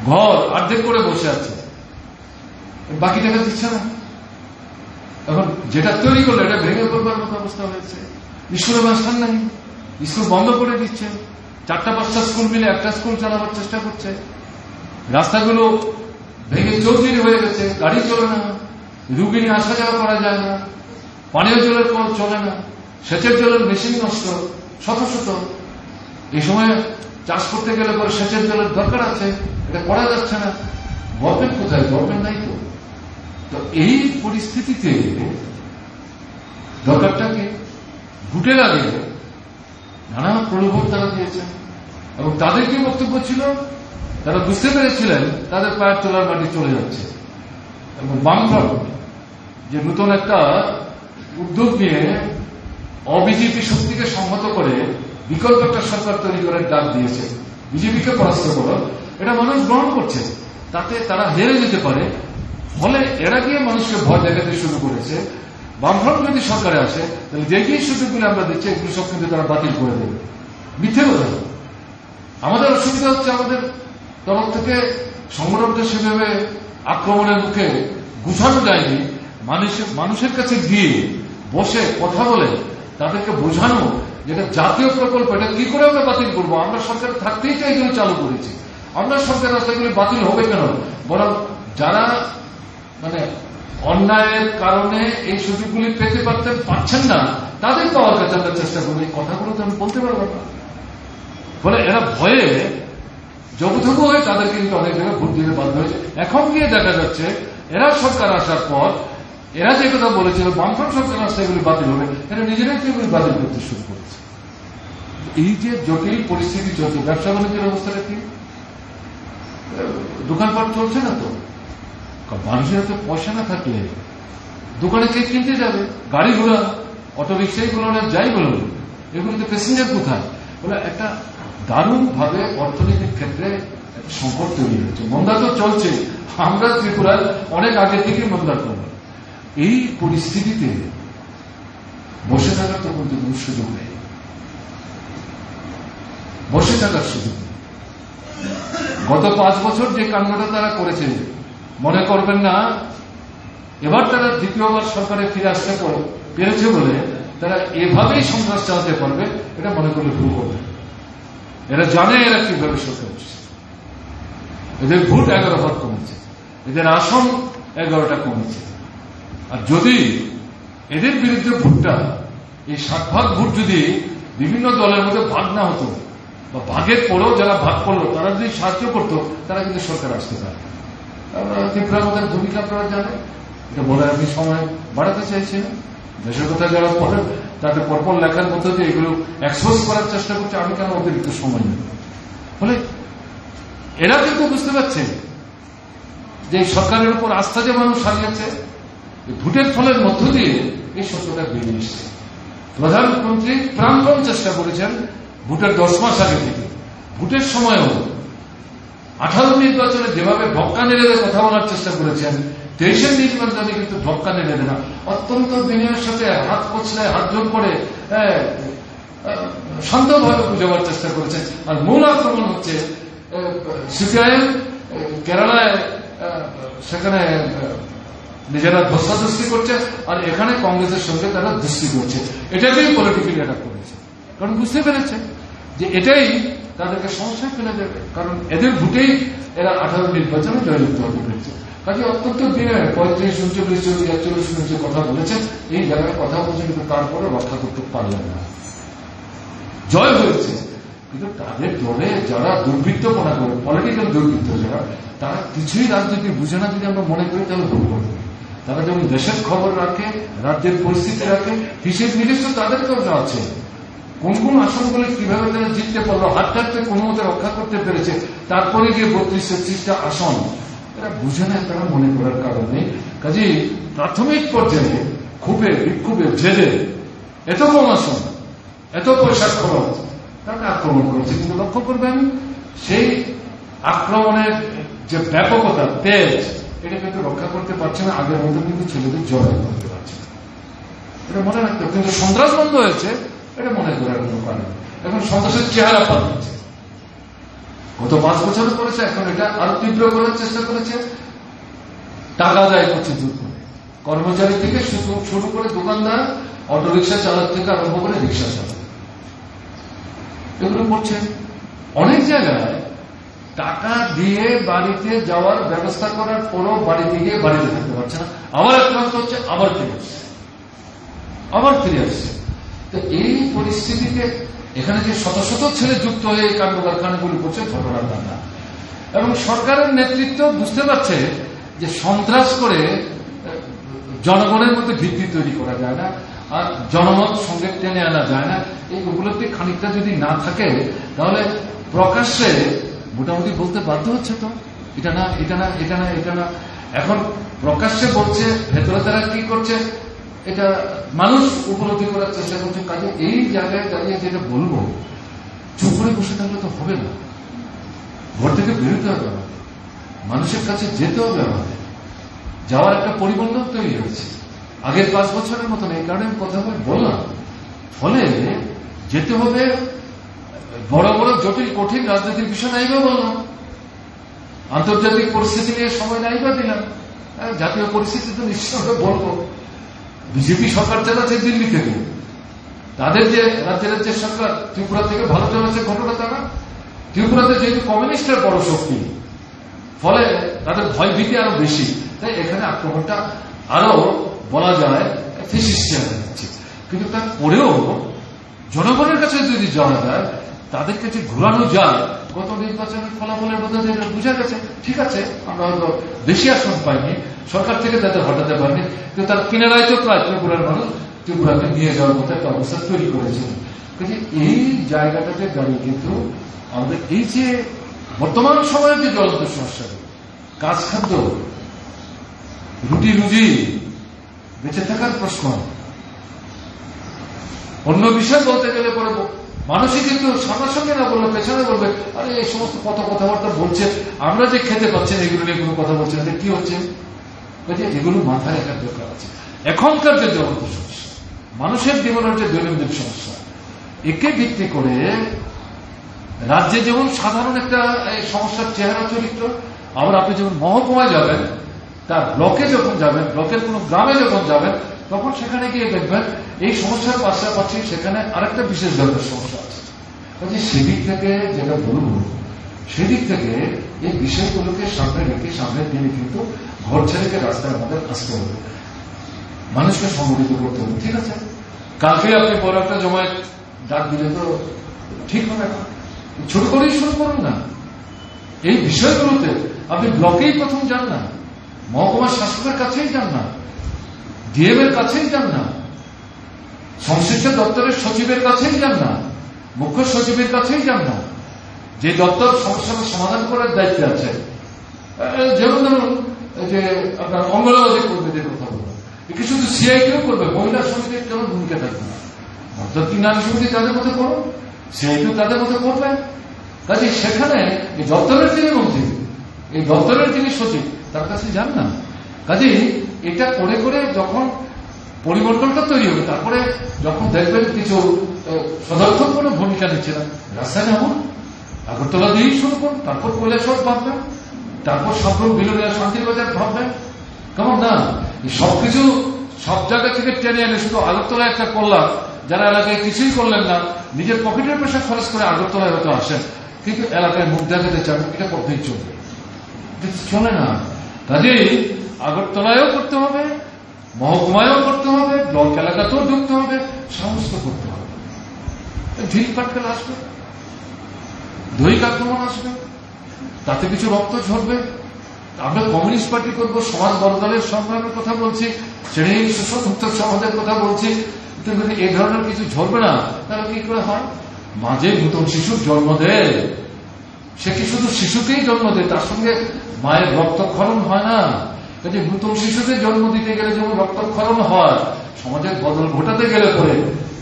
ঘর অর্ধেক করে বসে আছে, বাকি টাকা দিচ্ছে না। এখন যেটা তৈরি করলে এটা ভেঙে পড়বার মতো অবস্থা হয়েছে। স্কুলে মাস্টার নাই, স্কুল বন্ধ করে দিচ্ছে। 4-5টা স্কুল মিলে একটা স্কুল চালাবার চেষ্টা করছে। রাস্তাগুলো ভেঙে চৌচির হয়ে গেছে, গাড়ি চলে না, রুগী নিয়ে আসা যাওয়া করা যায় না, পানীয় জলের কল চলে না, সেচের জলের মেশিন নষ্ট শত শত। এই সময় চাষ করতে গেলে পরে সেচের জলের দরকার আছে, এটা করা যাচ্ছে না। গভর্নমেন্ট কোথায়? গভর্নমেন্ট নাই তো। তো এই পরিস্থিতিতে দরকারটা কি? ভোটের আগে নানা প্রলোভন তারা দিয়েছেন, এবং তাদের কি বক্তব্য ছিল? তারা বুঝতে পেরেছিলেন তাদের পায়ের তলার মাটি চলে যাচ্ছে, এবং বামফ্রন্ট যে নতুন একটা উদ্যোগ নিয়ে অবিজেপি শক্তিকে সংহত করে বিকল্প একটা সরকার তৈরি করার ডাক দিয়েছে, বিজেপিকে পরাস্ত করো, এটা মানুষ গ্রহণ করছে। তাতে তারা হেরে যেতে পারে, ফলে এরা গিয়ে মানুষকে ভয় দেখাতে শুরু করেছে। বামফ্রন্ট যদি সরকারে আসে তাহলে যে কি সুযোগগুলো আমরা দিচ্ছি এগুলো সব কিন্তু তারা বাতিল করে দেবে। মিথ্যে কথা। আমাদের অসুবিধা হচ্ছে, আমাদের তরফ থেকে সংগঠনটা সেভাবে আক্রমণের মুখে গুছানো যায়নি। মানুষের কাছে গিয়ে বসে কথা বলে তাদেরকে বোঝানো যেটা জাতীয় প্রকল্প, এটা কি করে আমরা বাতিল করবো? আমরা সরকার থাকতেই তো এগুলো চালু করেছি। আমরা সরকার রাস্তাগুলি বাতিল হবে কেন? বরং যারা মানে অন্যায়ের কারণে এই সুযোগগুলি পেতে পারছেন না, তাদের পাওয়ার কাছে আমরা চেষ্টা করি। কথাগুলো তো আমি বলতে পারবো না। ফলে এরা ভয়ে জবুথবু হয়ে তাদেরকে কিন্তু অনেক জায়গায় ভোট দিতে বাধ্য হয়েছে। এখন গিয়ে দেখা যাচ্ছে এরা সরকার আসার পর এরা যে কথা বলেছিল বামফ্রন্ট সরকার আসলে এগুলি বাতিল হবে, এরা নিজেরাই এগুলি বাতিল করতে শুরু করেছে। এই যে জটিল পরিস্থিতি চলছে, ব্যবসা বাণিজ্যের অবস্থাটা কি? দোকানপাট চলছে না তো। মানুষের তো পয়সা না থাকলে দোকানে কে কিনতে যাবে? গাড়ি ঘোড়া, অটো রিক্সাই বলুন আর যাই বলুন, এগুলোতে প্যাসেঞ্জার কোথায়? বলে একটা দারুণ ভাবে অর্থনীতির ক্ষেত্রে একটা সংকট তৈরি হচ্ছে। মন্দা তো চলছে, আমরা ত্রিপুরায় অনেক আগে থেকে মন্দার করব। এই পরিস্থিতিতে বসে থাকার তো কিন্তু কোনো সুযোগ নেই, বসে থাকার সুযোগ নেই। গত 5 বছর যে কাণ্ডটা তারা করেছে, মনে করবেন না এবার তারা দ্বিতীয়বার সরকারে ফিরে আসতে পেরেছে বলে তারা এভাবেই সন্ত্রাস চালাতে পারবে, এটা মনে করলে ভুল করবে। এরা জানে এরা কিভাবে সরকার হচ্ছে। এদের ভোট 11 ভাগ কমেছে, এদের আসন 11টা কমেছে। আর যদি এদের বিরুদ্ধে ভোটটা এই 7 ভাগ ভোট যদি বিভিন্ন দলের মধ্যে ভাগ না হতো, বা ভাগের পরেও যারা ভাগ করলো তারা যদি সাহায্য করতো, তারা কিন্তু সরকার আসতে পারে। ত্রিপুরার মধ্যে ভূমিকা আপনারা জানেন, এটা বলে আমি সময় বাড়াতে চাইছি না। দেশের কথা যারা পড়েন তাদের পরপর লেখার মধ্যে দিয়ে এগুলো এক্সপোজ করার চেষ্টা করছে, আমি কেন অতিরিক্ত সময় নেই। ফলে এরা কিন্তু বুঝতে পারছে যে সরকারের উপর আস্থা যে মানুষ হারিয়েছে, ভোটের ফলের মধ্য দিয়ে এই সত্যটা বেরিয়ে এসছে। প্রধানমন্ত্রী প্রাণপণ চেষ্টা করেছেন ভোটের 10 মাস আগে থেকে, ভোটের সময়ও 18 নির্বাচনে যেভাবে ঢক্কা নেড়ে কথা বলার চেষ্টা করেছেন, 23 নির্বাচনে কিন্তু ঢক্কা নেড়ে না, অত্যন্ত বিনয়ের সাথে হাত কচলায় হাত জোর করে শান্তভাবে বুঝাবার চেষ্টা করেছেন। আর মূল আক্রমণ হচ্ছে সিপিআইএম কেরালায়, সেখানে নিজেরা ধস্তাধস্তি করছে, আর এখানে কংগ্রেসের সঙ্গে তারা দৃষ্টি করছে। এটাকেই পলিটিক্যালি অ্যাটাক করেছে, কারণ বুঝতে পেরেছে যে এটাই তাদেরকে সমস্যায় ফেলে দেবে। কারণ এদের ভোটেই এরা 18 নির্বাচনে জয়যুক্ত হতে পেরেছে। কাজে অত্যন্ত দিনে 35, 39, 40, 41 মিনিট যে কথা বলেছেন, এই জায়গায় কথা বলছেন, কিন্তু তারপরে রক্ষা করতে পারলেন না। জয় হয়েছে, কিন্তু তাদের দলে যারা দুর্বৃত্তপনা করে, পলিটিক্যাল দুর্বৃত্ত যারা, তারা কিছুই রাজনীতি বুঝে না যদি আমরা মনে করি, তাহলে ভুল করবো। তারা যেমন দেশের খবর রাখে, রাজ্যের পরিস্থিতি রাখে, হিসেব নিকেশ তো তাদেরকেও আছে। কোন কোন আসনগুলি কিভাবে তারা জিততে পারলো, হাতটাতে কোনো মতে রক্ষা করতে পেরেছে, তারপরে গিয়ে 32-33টা আসন এরা বুঝে না, তারা মনে করার কারণ নেই। কাজেই প্রাথমিক পর্যায়ে ক্ষোভে, বিক্ষোভে, জেদে এত কম আসন, এত পয়সা খরচ, তাকে আক্রমণ করেছে। কিন্তু লক্ষ্য করবেন, সেই আক্রমণের যে ব্যাপকতা, তেজ, এটা কিন্তু রক্ষা করতে পারছে না। আগের মতো কিন্তু ছেলেদের জয় করতে পারছে না, এটা মনে রাখতে হবে। কিন্তু সন্ত্রাস বন্ধ হয়েছে, এটা মনে করার কোনো কারণ। এখন সন্ত্রাসের চেহারা পাল্টেছে, গত 5 বছর করেছে, এখন এটা আরো তীব্র করার চেষ্টা করেছে। টাকা আদায় করছে জোর করে, কর্মচারী থেকে শুরু করে দোকানদার, অটোরিকশা চালক থেকে আরম্ভ করে রিক্সা চালক, এগুলো করছে। অনেক জায়গায় টাকা দিয়ে বাড়িতে যাওয়ার ব্যবস্থা করার পরও বাড়িতে গিয়ে বাড়িতে থাকতে পারছে না, আবার আক্রান্ত হচ্ছে, আবার ফিরে আসছে। তো এই পরিস্থিতিতে এখানে যে শত শত ছেলে যুক্ত হয়ে এই কাণ্ড কারখানাগুলি করছে, ঘটনার কান্না। এবং সরকারের নেতৃত্ব বুঝতে পারছে যে সন্ত্রাস করে জনগণের মধ্যে ভিত্তি তৈরি করা যায় না, আর জনমত সঙ্গে টেনে আনা যায় না। এই উপলব্ধি খানিকটা যদি না থাকে, তাহলে প্রকাশ্যে মোটামুটি বলতে বাধ্য হচ্ছে, তো এটা না, এটা না, এটা না, এটা না। এখন প্রকাশ্যে বলছে, ভেতরে তারা কি করছে এটা মানুষ উপলব্ধি করার চেষ্টা করছে। কাজে এই জায়গায় দাঁড়িয়ে যেটা বলবো, চুপ করে বসে থাকলে তো হবে না, ঘর থেকে বেরোতে হবে, মানুষের কাছে যেতে হবে, আমাদের যাওয়ার একটা পরিবর্তন তৈরি হয়েছে আগের 5 বছরের মতন। এই কারণে কথা বললাম, ফলে যেতে হবে। বড় বড় জটিল কঠিন রাজনৈতিক বিষয় নাইবা বললাম, আন্তর্জাতিক পরিস্থিতি নিয়ে সময় নাইবা দিলাম, জাতীয় পরিস্থিতি তো নিশ্চিতভাবে বলবো। বিজেপি সরকার চালাচ্ছে দিল্লি থেকে, তাদের যে রাজ্যের যে সরকার ত্রিপুরা থেকে ভালো চালাচ্ছে, ঘটনা তারা ত্রিপুরাতে যেহেতু কমিউনিস্টের বড় শক্তি, ফলে তাদের ভয় ভীতি আরো বেশি, তাই এখানে আক্রমণটা আরো বলা যায় ফিসিস্টিয়ান হচ্ছে। কিন্তু তারপরেও জনগণের কাছে যদি যাওয়া যায়, তাদেরকে যে ঘুরানো যায়, গত নির্বাচনের ফলাফলের মধ্যে বোঝা গেছে, ঠিক আছে আমরা হয়তো বেশি আসন পাইনি, সরকার থেকে তাদের হটাতে পারিনি, কিন্তু তার কিনারায় তো প্রায় ত্রিপুরার মানুষ ত্রিপুরাকে নিয়ে যাওয়ার মতো একটা অবস্থা তৈরি করেছিল। কিন্তু এই জায়গাটাতে দাঁড়িয়ে কিন্তু আমাদের এই যে বর্তমান সময়ের যে জ্বলন্ত সমস্যা, কাজ, খাদ্য, রুটি রুজি, বেঁচে থাকার প্রশ্ন, অন্য বিষয় বলতে গেলে পরে মানুষই কিন্তু সামনাসামনি না বললে পেছনে বলবে, আরে এই সমস্ত কথাবার্তা বলছে, আমরা যে খেতে পাচ্ছি না এগুলো নিয়ে কোনো কথা বলছে না, কি হচ্ছে? এগুলো মাথায় রাখার দরকার আছে। এখনকার যে জ্বলন্ত সমস্যা, মানুষের জীবনের যে দৈনন্দিন সমস্যা, একে ভিত্তি করে রাজ্যে যেমন সাধারণ একটা সমস্যার চেহারা চরিত্র, আবার আপনি যখন মহকুমায় যাবেন, তার ব্লকে যখন যাবেন, ব্লকের কোন গ্রামে যখন যাবেন, তখন সেখানে গিয়ে দেখবেন এই সমস্যার পাশাপাশি সেখানে আরেকটা বিশেষ ধরনের সমস্যা আছে। সেদিক থেকে যেটা বলবো, সেদিক থেকে এই বিষয়গুলোকে সামনে রেখে সামনের দিনে কিন্তু ঘর ছেড়ে রাস্তায় আমাদের আসতে হবে, মানুষকে সংগঠিত করতে হবে। ঠিক আছে, কালকে আপনি বড় একটা জমায়েত ডাক দিলে তো ঠিক হবে না, ছোট করেই শুরু করুন না। এই বিষয়গুলোতে আপনি ব্লকেই প্রথম যান না, মহকুমার শাসকের কাছেই যান না, ডিএম এর কাছেই যান না, সংশ্লিষ্ট দপ্তরের সচিবের কাছেই যান না, মুখ্য সচিবের কাছেই যান না, যে দপ্তর সমস্যাটা সমাধান করার দায়িত্বে আছে। যেমন ধরুন যে আপনার অঙ্গনওয়াড়ি কর্মীদের কথা বলবো, একে শুধু সিআইটিও করবে, মহিলা সমিতির তেমন ভূমিকা থাকবে না। অর্থাৎ নারী সমিতি তাদের মধ্যে করো, সিআইটিও তাদের মধ্যে করবে। কাজে সেখানে এই দপ্তরের যিনি মন্ত্রী, এই দপ্তরের যিনি সচিব, তার কাছে যান না। কাজেই এটা করে করে যখন পরিবর্তনটা তৈরি হবে, তারপরে যখন দেখবেন কিছু সদর্থক কোনো ভূমিকা নিচ্ছে না, রাস্তায় নামুন, আগরতলা দিয়েই শুরু করুন, তারপর কৈলাসহর ভাববেন, তারপর সাবরুম বিলোনিয়া শান্তিবাজার ভাববেন। কেমন না, সবকিছু সব জায়গা থেকে টেনে এনে শুধু আগরতলায় একটা করলাম, যারা এলাকায় কিছুই করলেন না, নিজের পকেটের পয়সা খরচ করে আগরতলায় হয়তো আসেন, কিন্তু এলাকায় মুখ দেখাতে চান, এটা করতেই চলবে, চলে না। কাজেই আগরতলায়ও করতে হবে, মহকুমায়ও করতে হবে, ব্লক এলাকাতেও ঢুকতে হবে, সমস্ত করতে হবে। ঢিল পাটকেল আসবে, দৈহিক আক্রমণ আসবে, তাতে কিছু রক্ত ঝরবে। আমরা কমিউনিস্ট পার্টি করবো, সমাজ বড় দলের সংগ্রামের কথা বলছি, শ্রেণী শোষণমুক্ত সমাজের কথা বলছি, কিন্তু এই ধরনের কিছু ঝরবে না, তাহলে কি করে হয়? মাঝে নতুন শিশুর জন্ম দেয়, সে কি শুধু শিশুকেই জন্ম দেয়, তার সঙ্গে মায়ের রক্তক্ষরণ হয় না? কাজে নতুন শিশুকে জন্ম দিতে গেলে যেমন রক্তক্ষরণ হয়, সমাজের বদল ঘটাতে গেলে পরে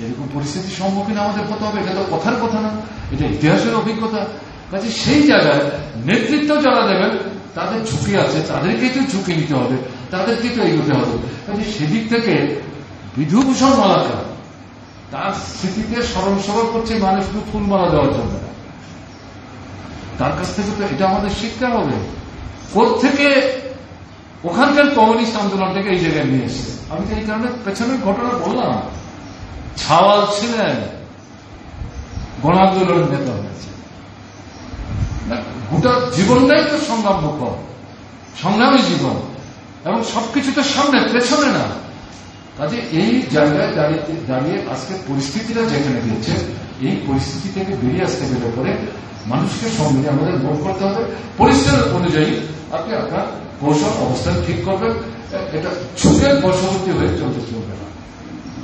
এরকম পরিস্থিতির সম্মুখীন আমাদের হতে হবে। এটা তো কথার কথা না, এটা ইতিহাসের অভিজ্ঞতা। কাজে সেই জায়গায় নেতৃত্ব যারা দেবেন তাদের ঝুঁকি আছে, তাদেরকেই তো ঝুঁকি নিতে হবে, তাদেরকেই তো এগোতে হবে। কাজে সেদিক থেকে বিধুভূষণ মালাকার তার স্মৃতিতে স্মরণ সভা করছে মানুষ শুধু ফুলমালা দেওয়ার জন্য, তার কাছ থেকে তো এটা আমাদের শিখতে হবে। কোত্থেকে ওখানকার কমিউনিস্ট আন্দোলনটাকে এই জায়গায় নিয়ে এসে, আমি তো এই কারণে পেছনের ঘটনা বললাম। ছাওয়াল ছিলেন, গণ আন্দোলনের নেতা হয়েছে, গোটা জীবনটাই তো সংগ্রাম মুখর, সংগ্রামী জীবন, এবং সবকিছুতে সামনে, পেছনে না। কাজে এই জায়গায় দাঁড়িয়ে আজকে পরিস্থিতিটা যেখানে দিয়েছে, এই পরিস্থিতি থেকে বেরিয়ে আসতে গেলে পরে মানুষকে সঙ্গে আমাদের মন করতে হবে। পরিস্থিতি অনুযায়ী আপনি আপনার কৌশল অবস্থান ঠিক করবেন। এটা ঝুঁকের বশবর্তী হয়ে চলতে চলবে না,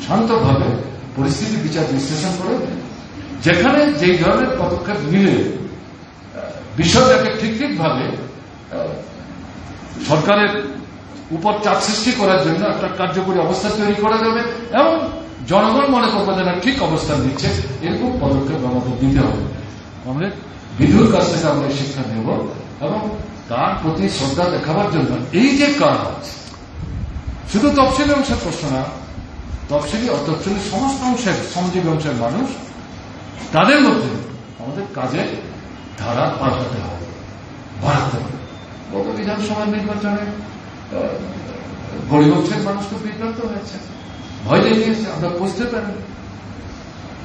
শান্তভাবে পরিস্থিতি বিচার বিশ্লেষণ করে যেখানে যেই ধরনের পদক্ষেপ নিলে বিষয়টাকে ঠিকভাবে সরকারের উপর চাপ সৃষ্টি করার জন্য একটা কার্যকরী অবস্থা তৈরি করা যাবে এবং জনগণ মনে করবে যে না ঠিক অবস্থান দিচ্ছে, এরকম পদক্ষেপ আমাদের দিতে হবে। আমরা বিধুর কাছ থেকে আমরা শিক্ষা নেব এবং তার প্রতি শ্রদ্ধা দেখাবার জন্য এই যে কাজ, শুধু তফসিলি অংশের প্রশ্ন না, তফসিলি অতফসিলি সমস্ত অংশের শ্রমজীবী অংশের মানুষ, তাদের মধ্যে আমাদের কাজের ধারা পাল্টাতে হবে, বাড়াতে হবে। গত বিধানসভা নির্বাচনে গরিব অংশের মানুষ তো বিভ্রান্ত হয়েছে, ভয় দেখিয়েছে, আমরা বুঝতে পারি।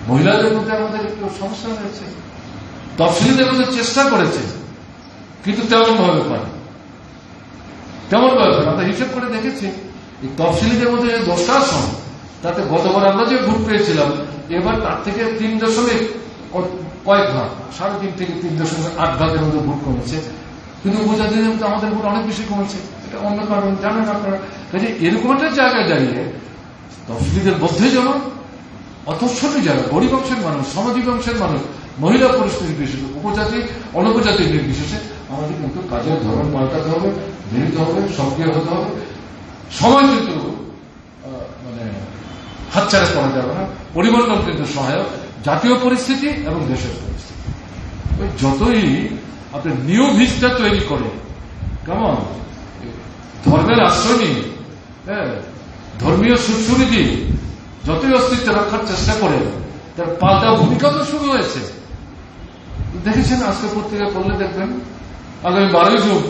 মহিলাদের মধ্যে আমাদের একটু সমস্যা হয়েছে, তফসিলিদের মধ্যে চেষ্টা করেছে কিন্তু তেমন ভাবে পারে, আমরা হিসেব করে দেখেছি। এই তফসিলিদের মধ্যে 10টা আসন, তাতে গতবার আমরা যে ভোট পেয়েছিলাম, এবার তার থেকে 3 কয়েক ভাগ, 3.5 থেকে 3.8 ভাগের মধ্যে ভোট কমেছে। কিন্তু উপজাতিদের মধ্যে আমাদের ভোট অনেক বেশি কমেছে, এটা অন্য কারণ জানেন আপনারা। কাজে এরকম একটা জায়গায় দাঁড়িয়ে তফসিলিদের মধ্যে যেমন অতঃসলি যারা গরিব অংশের মানুষ, শ্রমজীবী অংশের মানুষ, মহিলা পুরুষ নির্বিশেষে, উপজাতি অনুপজাতি নির্বিশেষে আমাদের কিন্তু কাজের ধরন পাল্টাতে হবে, মিলিতে হবে, সক্রিয় হতে হবে। সময় কিন্তু হাতছাড়া করা যাবে না। পরিবর্তন কিন্তু সহায়ক, জাতীয় পরিস্থিতি এবং দেশের পরিস্থিতি। যতই আপনি নিউ ভিস্টা তৈরি করে, কেমন ধর্মের আশ্রয় নিয়ে, ধর্মীয় সুরসুরি যতই অস্তিত্ব রক্ষার চেষ্টা করে, তার পাল্টা ভূমিকা তো শুরু হয়েছে। দেখেছেন, আজকে পত্রিকা পড়লে দেখবেন আগামী 12 জুন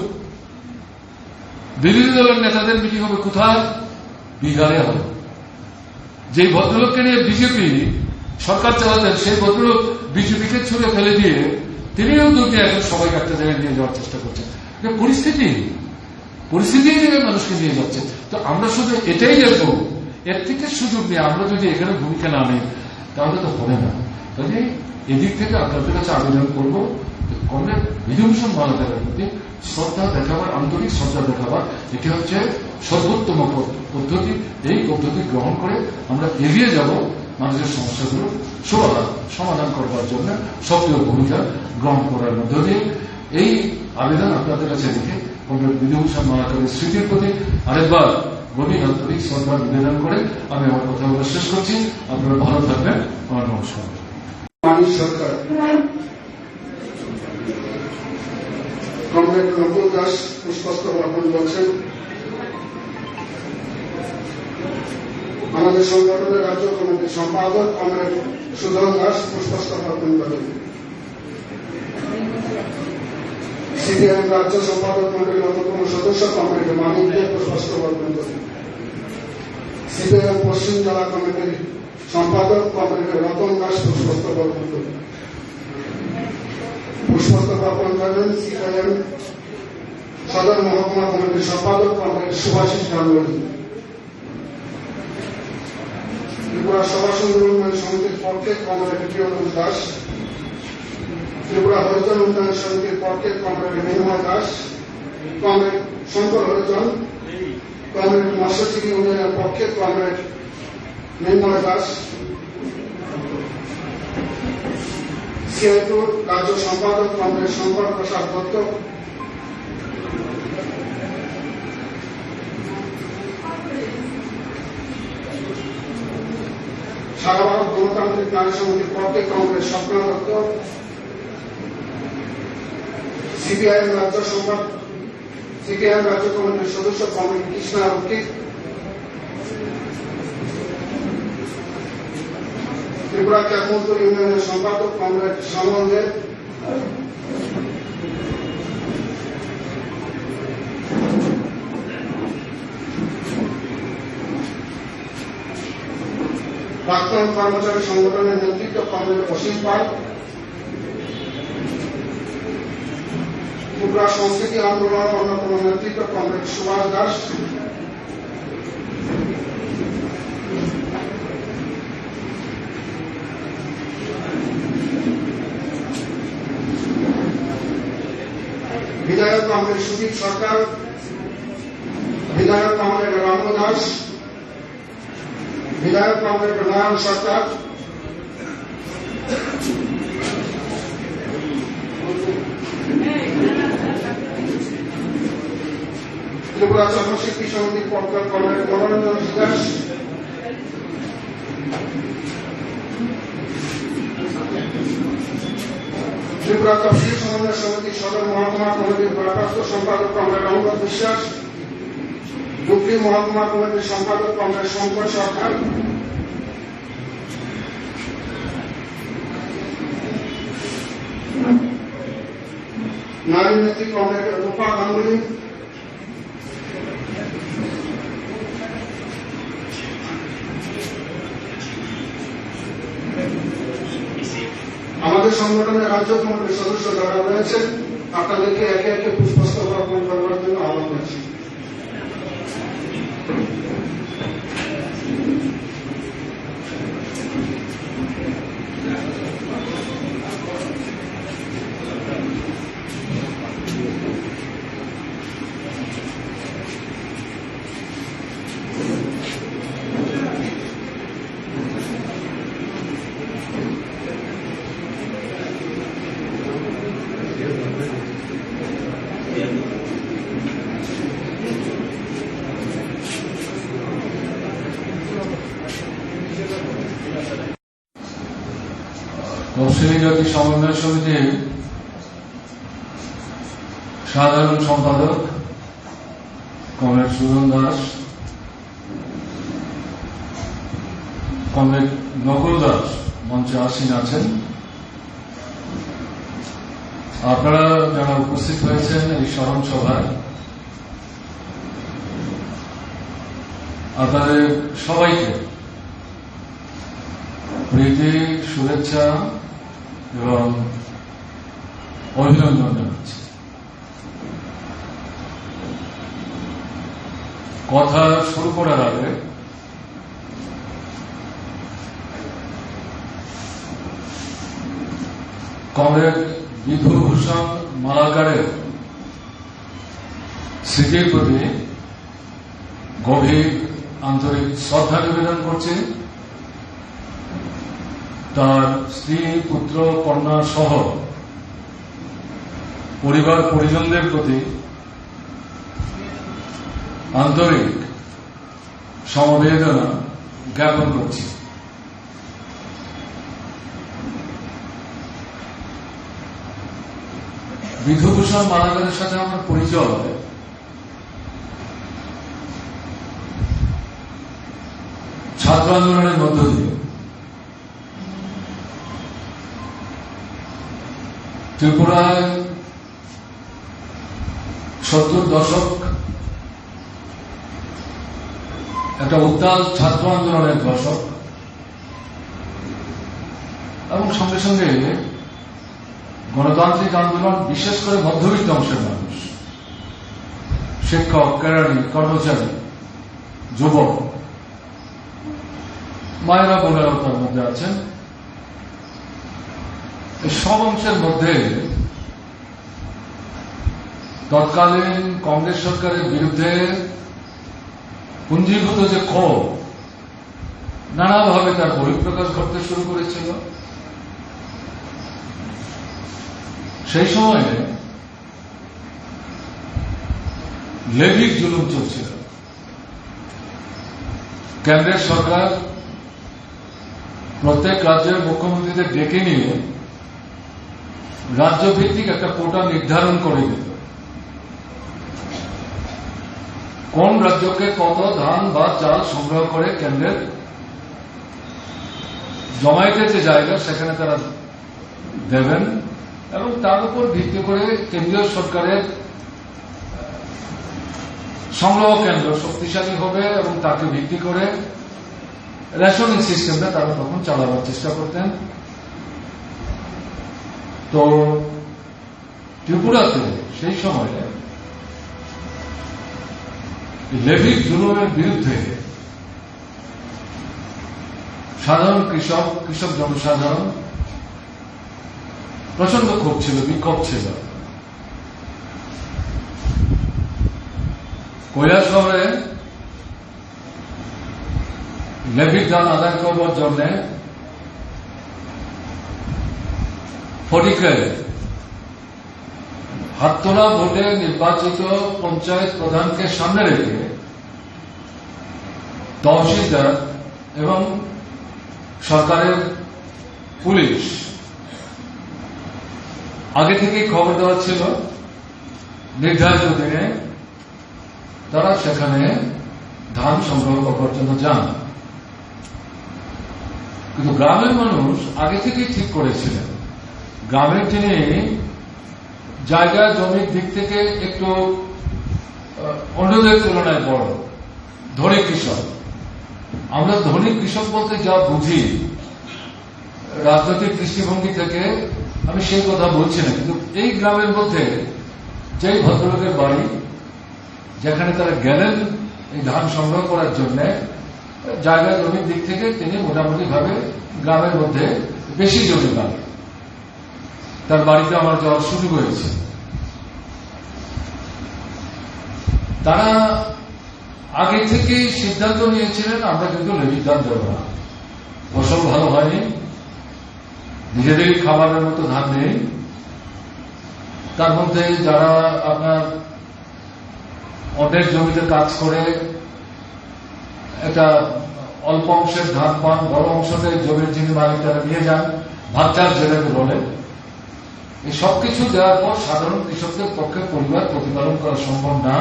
বিরোধী দলের নেতাদের মিটিং হবে কোথায়? বিহারে হবে। যে ভদ্রলোককে নিয়ে বিজেপি সরকার চালাতেন, সেই ভদ্রলোক বিজেপিকে ছুড়ে ফেলে দিয়ে তিনিও দুটি এখন সবাইকে একটা জায়গায় নিয়ে যাওয়ার চেষ্টা করছেন। পরিস্থিতি থেকে মানুষকে নিয়ে যাচ্ছে। তো আমরা শুধু এটাই দেখবো, এর থেকে সুযোগ নিয়ে আমরা যদি এখানে ভূমিকা না নেই তাহলে তো হবে না। কাজে এদিক থেকে আপনাদের কাছে আবেদন করবো, কমরেড বিধুভূষণ মালাকারের প্রতি শ্রদ্ধা দেখাবার, আন্তরিক শ্রদ্ধা দেখাবার, এটি হচ্ছে সর্বোত্তম পদ্ধতি। এই পদ্ধতি গ্রহণ করে আমরা এগিয়ে যাব মানুষের সমস্যাগুলো সমাধান করবার জন্য সক্রিয় ভূমিকা গ্রহণ করার মধ্য দিয়ে। এই আবেদন আপনাদের কাছে রেখে কমরেড বিধুভূষণ মালাকারের স্মৃতির প্রতি আরেকবার গভীর আন্তরিক শ্রদ্ধা নিবেদন করে আমি আমার কথা বলা শেষ করছি। আপনারা ভালো থাকবেন। আমার নমস্কার। মানিক সরকার, কমরেড নকুল দাস পুষ্পস্তবক অর্পণ করছেন। আমাদের সংগঠনের রাজ্য কমিটির সম্পাদক কমরেড সুধন দাস পুষ্পস্তবক অর্পণ করেন। সিপিএম রাজ্য সম্পাদক মন্ডলীর অন্যতম সদস্য কমরেড মানিক দে পুষ্পস্তবক অর্পণ করেন। সিপিএম পশ্চিম জেলা কমিটির সম্পাদক কমরেড রতন দাস পুষ্পস্তবক অর্পণ করেন। পুষ্পস্তবক অর্পণ করেন সিপিএম সদর মহকুমা কমিটির সম্পাদক কমরেড সুভাষিস গাঙ্গুলি, ত্রিপুরা সভা সুন্দর উন্নয়ন সমিতির পক্ষে কমরেড প্রিয়তম দাস, ত্রিপুরা হরিজন উন্নয়ন সমিতির পক্ষে কমরেড মৃন্ময় দাস, কমরেড শঙ্কর হরিজন, কমরেড মৎস্যজীবী উন্নয়নের পক্ষে কমরেড মৃন্ময় দাস, সিআইটুর রাজ্য সম্পাদক কমরেড শঙ্কর প্রসাদ দত্ত, সারা ভারত গণতান্ত্রিক নারী সমিতির পক্ষে কমরেড স্বপ্ন দত্ত, সিপিআইএম রাজ্য কমিটির সদস্য কমরেড কৃষ্ণা রক্ষিত, ত্রিপুরা ক্যাকমন্তর ইউনিয়নের সম্পাদক কমরেড সমন দেব, প্রাক্তন কর্মচারী সংগঠনের নেতৃত্ব কমরেড অসীম পাল, ত্রিপুরা সংস্কৃতি আন্দোলনের অন্যতম নেতৃত্ব কমরেড সুভাষ দাস, বিধায়ক কমরেড সুদীপ সরকার, বিধায়ক কমরেড রাম দাস, বিধায়ক কমরেড নয়ন সরকার, ত্রিপুরা জনশিল্পী সমিতির পক্ষ কমরেড মনোরঞ্জন দাস, ত্রিপুরা তফসিল সমন্বয় সমিতির সদর মহকুমা কমিটির ভারপ্রাপ্ত সম্পাদক কমরেড অঙ্গদ বিশ্বাস, ডুবলি মহকুমা কমিটির সম্পাদক কমরেড শঙ্কর সরকার, নারী নেত্রী কমরেড রূপা গাঙ্গুলি, আমাদের সংগঠনের রাজ্য কমিটির সদস্য যারা রয়েছেন আপনাদেরকে একে একে পুষ্পস্তবক অর্পণ করবার জন্য আহ্বান করছি। তফসিলি জাতি সমন্বয় সমিতির সাধারণ সম্পাদক কমরেড সুজন দাস, কমরেড নকুল দাস মঞ্চে আসীন আছেন। আপনারা যারা উপস্থিত হয়েছেন এই স্মরণ সভায়, আপনাদের সবাইকে প্রীতি, শুভেচ্ছা এবং অভিনন্দন জানাচ্ছি। কথা শুরু করার আগে কমরেড বিধুভূষণ মালাকারের স্মৃতির প্রতি গভীর আন্তরিক শ্রদ্ধা নিবেদন করছি। তার স্ত্রী, পুত্র, কন্যা সহ পরিবার পরিজনদের প্রতি আন্তরিক সমবেদনা জ্ঞাপন করছি। বিধুভূষণ মালাকারের সাথে আমার পরিচয় ছাত্র আন্দোলনের মধ্য দিয়ে। ত্রিপুরায় 70 দশক একটা উত্তাল ছাত্র আন্দোলনের দশক, এবং সঙ্গে সঙ্গে গণতান্ত্রিক আন্দোলন, বিশেষ করে মধ্যবিত্ত অংশের মানুষ শিক্ষক, কেরানি, কর্মচারী, যুবক, মায়েরা বোনেরাও তার মধ্যে আছেন। এই সব অংশের মধ্যে তৎকালীন কংগ্রেস সরকারের বিরুদ্ধে পুঞ্জীভূত যে ক্ষোভ নানাভাবে তার বহিঃপ্রকাশ ঘটতে শুরু করেছিল। সেই সময়ে লেভির জুলুম চলছিল। কেন্দ্রের সরকার প্রত্যেক রাজ্যের মুখ্যমন্ত্রীদের ডেকে নিয়ে রাজ্যভিত্তিক একটা কোটা নির্ধারণ করে দিত। কোন রাজ্যকে কত ধান বা চাল সংগ্রহ করে কেন্দ্রের জমাইতে যে জায়গা সেখানে তারা দেবেন, এবং তার উপর ভিত্তি করে কেন্দ্রীয় সরকারের সংগ্রহ কেন্দ্র শক্তিশালী হবে এবং তাকে ভিত্তি করে রেশনিং সিস্টেমটা তারা তখন চালাবার চেষ্টা করতেন। তো ত্রিপুরাতে সেই সময়ে লেভির জুলুমের বিরুদ্ধে সাধারণ কৃষক জনসাধারণ প্রচন্ড ক্ষোভ ছিল, বিক্ষোভ ছিল। কৈলাসহরে লেভির দান আদায় করবার জন্য ফটিকে হাত তোলা ভোটে নির্বাচিত পঞ্চায়েত প্রধানকে সামনে রেখে তহসিলদার এবং সরকারের পুলিশ আগে থেকেই খবর দেওয়া ছিল নির্ধারিত দিনে তারা সেখানে ধান সংগ্রহ করবার জন্য যান। কিন্তু গ্রামের মানুষ আগে থেকেই ঠিক করেছিলেন গ্রামের যিনি জায়গা জমির দিক থেকে একটু অন্যদের তুলনায় বড় ধনী কৃষক। আমরা ধনী কৃষক বলতে যা বুঝি রাজনৈতিক দৃষ্টিভঙ্গি থেকে আমি সেই কথা বলছি না, কিন্তু এই গ্রামের মধ্যে যেই ভদ্রলোকের বাড়ি, যেখানে তারা গেলেন এই ধান সংগ্রহ করার জন্য, জায়গা জমির দিক থেকে তিনি মোটামুটি ভাবে গ্রামের মধ্যে বেশি জমি পান। তার বাড়িতে আমার যাওয়ার সুযোগ হয়েছে। তারা আগে থেকেই সিদ্ধান্ত নিয়েছিলেন আমরা কিন্তু লেভির দান দেব না, ফসল ভালো হয়নি, নিজেদেরই খাবারের মতো ধান নেই। তার মধ্যে যারা আপনার অন্যের জমিতে কাজ করে একটা অল্প অংশের ধান পান, বড় অংশতে জমির যিনি মালিক তারা নিয়ে যান, ভাতচার যেটাকে বলে। এই সবকিছু দেওয়ার পর সাধারণ কৃষকদের পক্ষে পরিবার প্রতিপালন করা সম্ভব না।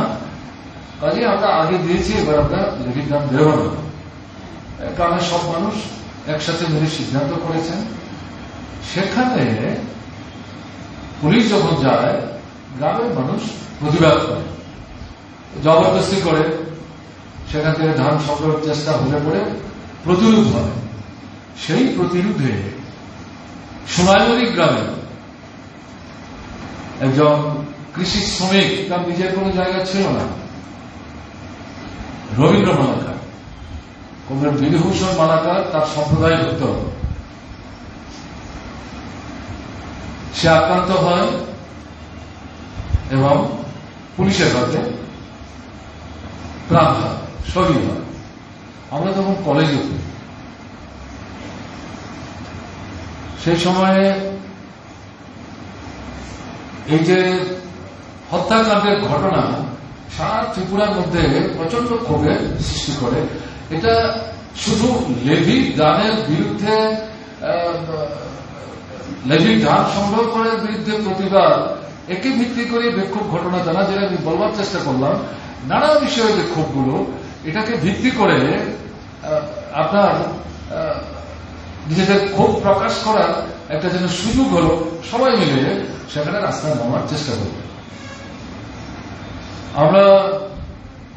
কাজে আমরা আগে দিয়েছি, এবার আমরা লেভির দাম দেব না। গ্রামের সব মানুষ একসাথে মিলে সিদ্ধান্ত করেছেন। সেখানে পুলিশ যখন যায়, গ্রামের মানুষ প্রতিবাদ করে, জবরদস্তি করে, সেখান থেকে ধান সংগ্রহের চেষ্টা হলে পরে প্রতিরোধ হয়। সেই প্রতিরোধে সোনাইমুড়ি গ্রামে একজন কৃষি শ্রমিক, তার নিজের কোন জায়গা ছিল না, রবীন্দ্র মালাকার, কমরেড বিধুভূষণ মালাকার তার সম্প্রদায়ভুক্ত, সে আক্রান্ত হয় এবং পুলিশের হাতে প্রাণ হয়, শহীদ হয়। আমরা তখন কলেজে পড়ি। সেই সময়ে এই যে হত্যাকাণ্ডের ঘটনা সারা ত্রিপুরার মধ্যে প্রচন্ড ক্ষোভের সৃষ্টি করে। এটা শুধু লেভি দানের বিরুদ্ধে, লেভি ধান সংগ্রহ করার বিরুদ্ধে প্রতিবাদ, একে ভিত্তি করে বিক্ষোভ ঘটনা জানা, যেটা আমি বলবার চেষ্টা করলাম। নানা বিষয়ে যে ক্ষোভগুলো, এটাকে ভিত্তি করে আপনার নিজেদের ক্ষোভ প্রকাশ করার একটা যেন সুযোগ হলো, সবাই মিলে সেখানে রাস্তায় নামার চেষ্টা করবে। আমরা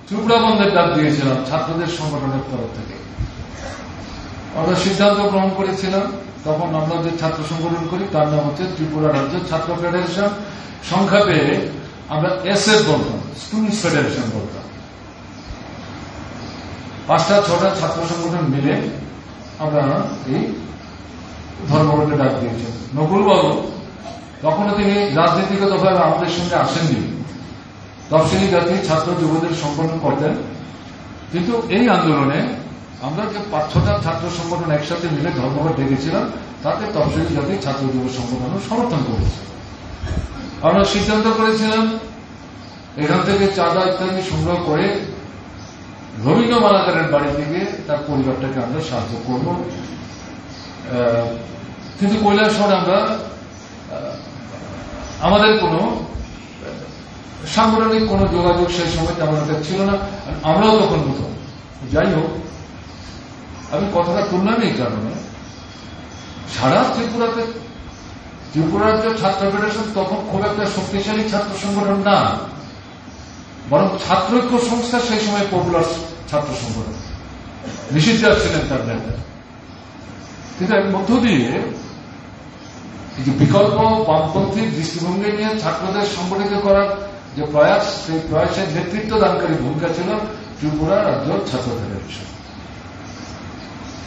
ত্রিপুরা বন্ধের ডাক দিয়েছিলাম ছাত্রদের সংগঠনের তরফ থেকে। আমরা সিদ্ধান্ত গ্রহণ করেছিলাম, তখন আমরা যে ছাত্র সংগঠন করি তার নাম হচ্ছে ত্রিপুরা রাজ্য ছাত্র ফেডারেশন, সংক্ষেপে আমরা এসএফ বলতাম। স্টুডেন্টস ফেডারেশন বলতাম। 5-6টা ছাত্র সংগঠন মিলে আমরা এই ধর্মঘটে ডাক দিয়েছেন। নকুলবাবু তখনও তিনি রাজনীতিগতভাবে আমাদের সঙ্গে আসেননি, তফসিলি জাতি ছাত্র যুবদের সংগঠন করতেন, কিন্তু এই আন্দোলনে আমরা যে 5-6টা ছাত্র সংগঠন একসাথে মিলে ধর্মঘট ডেকেছিলাম তাতে তফসিলি জাতি ছাত্র যুব সংগঠন সমর্থন করেছে। আমরা সিদ্ধান্ত করেছিলাম এখান থেকে চাঁদা ইত্যাদি সংগ্রহ করে রবীন্দ্র মালাকারের বাড়ি থেকে তার পরিবারটাকে আমরা সাহায্য করব। কিন্তু কৈলাসহরে আমরা আমাদের কোনো সাংগঠনিক কোনো যোগাযোগ সেই সময় তেমন একটা ছিল না, আমরাও তখন নতুন। যাই হোক, আমি কথাটা তুললাম এই কারণে, সারা ত্রিপুরা রাজ্য ছাত্র ফেডারেশন তখন খুব একটা শক্তিশালী ছাত্র সংগঠন না, বরং ছাত্রৈক্য সংস্থা সেই সময় পপুলার ছাত্র সংগঠন, নিষিদ্ধ ছিলেন তার নেতা। কিন্তু এর মধ্য দিয়ে এই যে বিকল্প বামপন্থী দৃষ্টিভঙ্গি নিয়ে ছাত্রদের সংগঠিত করার যে প্রয়াস, সেই প্রয়াসের নেতৃত্ব দানকারী ভূমিকা ছিল ত্রিপুরা রাজ্য ছাত্র ফেডারেশন।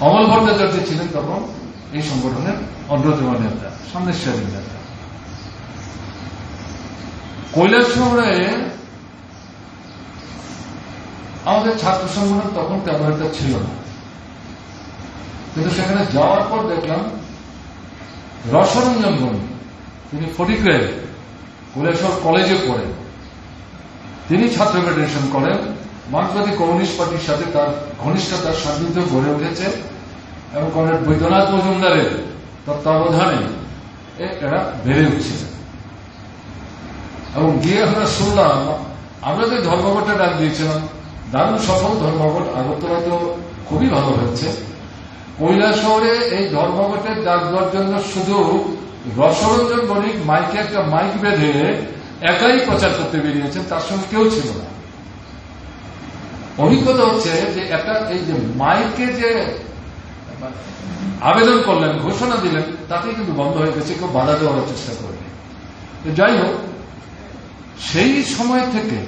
অমল ভট্টাচার্য ছিলেন তখন এই সংগঠনের অন্যতম নেতা, সামনের সারির নেতা। কৈলাসহরে আমাদের ছাত্র সংগঠন তখন তেমন একটা ছিল না, কিন্তু সেখানে যাওয়ার পর দেখলাম রসরঞ্জন বণিক, তিনি ফটিকরায় কৈলাসহর কলেজে পড়েন, তিনি ছাত্র ফেডারেশন করেন। মার্ক্সবাদী কমিউনিস্ট পার্টির সাথে তার ঘনিষ্ঠতার সান্নিধ্য গড়ে উঠেছে এবং কমরেড বৈদ্যনাথ মজুমদারের তত্ত্বাবধানে এরা বেড়ে উঠছিল। এবং গিয়ে আমরা শুনলাম, আমরা যে ধর্মঘটটা ডাক দিয়েছিলাম, দারুণ সফল ধর্মঘট, আগরতলায় তো খুবই ভালো হয়েছে। কৈলাসহরে এই ধর্মঘটের ডাক দেওয়ার জন্য শুধু রসরঞ্জন বণিক মাইকে একটা মাইক বেঁধে একাই প্রচার করতে বেরিয়েছেন, তার সঙ্গে কেউ ছিল না। অভিজ্ঞতা হচ্ছে যে একটা এই যে মাইকে যে আবেদন করলেন, ঘোষণা দিলেন, তাতেই কিন্তু বন্ধ হয়ে গেছে, কেউ বাধা দেওয়ার চেষ্টা করেনি। যাই হোক, সেই সময় থেকে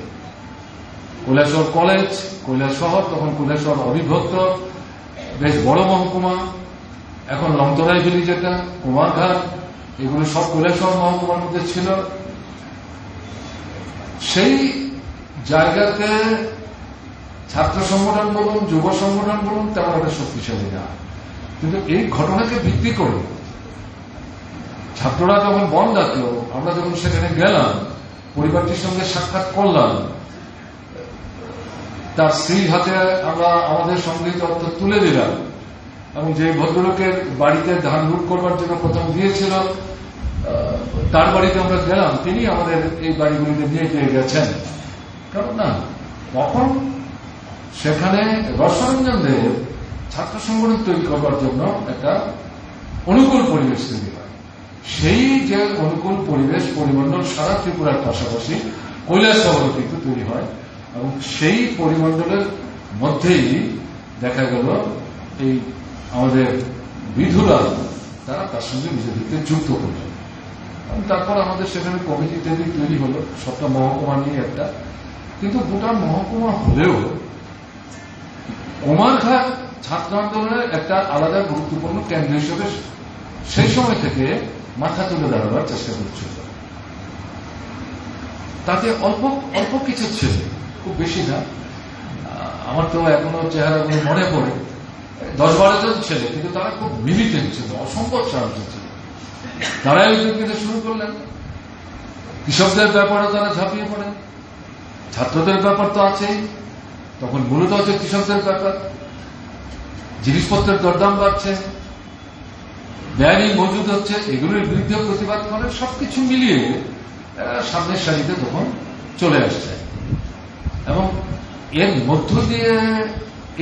কৈলাসহর কলেজ, কৈলাসহর, তখন কৈলাসহর অবিভক্ত বেশ বড় মহকুমা, এখন লংতরাই ভ্যালি যেটা, কুমারঘাট, এগুলো সব কৈলাসহর মহকুমার মধ্যে ছিল। সেই জায়গাতে ছাত্র সংগঠন বলুন, যুব সংগঠন বলুন, তেমন একটা শক্তিশালী না। কিন্তু এই ঘটনাকে ভিত্তি করে ছাত্ররা যখন বন্ধ ডাকলো, আমরা যখন সেখানে গেলাম, পরিবারটির সঙ্গে সাক্ষাৎ করলাম, তার স্ত্রীর হাতে আমরা আমাদের সংগৃহীত অর্থ তুলে দিলাম, এবং যে ভদ্রলোকের বাড়িতে ধান লুট করবার জন্য প্রথম দিয়েছিল, তার বাড়িতে আমরা গেলাম, তিনি আমাদের এই বাড়িগুলিতে নিয়ে গিয়ে গেছেন। কারণ না, তখন সেখানে রসরঞ্জন দেব ছাত্র সংগঠন তৈরি করবার জন্য একটা অনুকূল পরিবেশ তৈরি হয়। সেই যে অনুকূল পরিবেশ, পরিমণ্ডল সারা ত্রিপুরার পাশাপাশি কৈলাসহরে কিন্তু তৈরি হয়, এবং সেই পরিমণ্ডলের মধ্যেই দেখা গেল এই আমাদের বিধুরা তারা তার সঙ্গে নিজেদেরকে যুক্ত করলেন। এবং তারপর আমাদের সেখানে কমিটি ইত্যাদি তৈরি হলো, সবটা মহকুমা নিয়ে একটা। কিন্তু গোটা মহকুমা হলেও কুমারঘাট ছাত্র আন্দোলনের একটা আলাদা গুরুত্বপূর্ণ কেন্দ্র হিসেবে সেই সময় থেকে মাথা তুলে দাঁড়াবার চেষ্টা করছিল। তাতে অল্প অল্প কিছু ছিল, খুব বেশি না। আমার তো এখনো চেহারাগুলো মনে পড়ে, 10-12 জন ছেলে, কিন্তু তারা খুব মিলিটেন্ট ছিল, অসম্ভব সাহসী ছিল। তারাই উদ্যোগ নিতে শুরু করলেন। কৃষকদের ব্যাপারে তারা ঝাঁপিয়ে পড়েন, ছাত্রদের ব্যাপার তো আছেই, তখন মূলত হচ্ছে কৃষকদের ব্যাপার। জিনিসপত্রের দরদাম বাড়ছে, ব্যয় মজুদ হচ্ছে, এগুলোর বিরুদ্ধে প্রতিবাদ করে, সবকিছু মিলিয়ে সামনের সারিতে তখন চলে আসছে। এবং এর মধ্য দিয়ে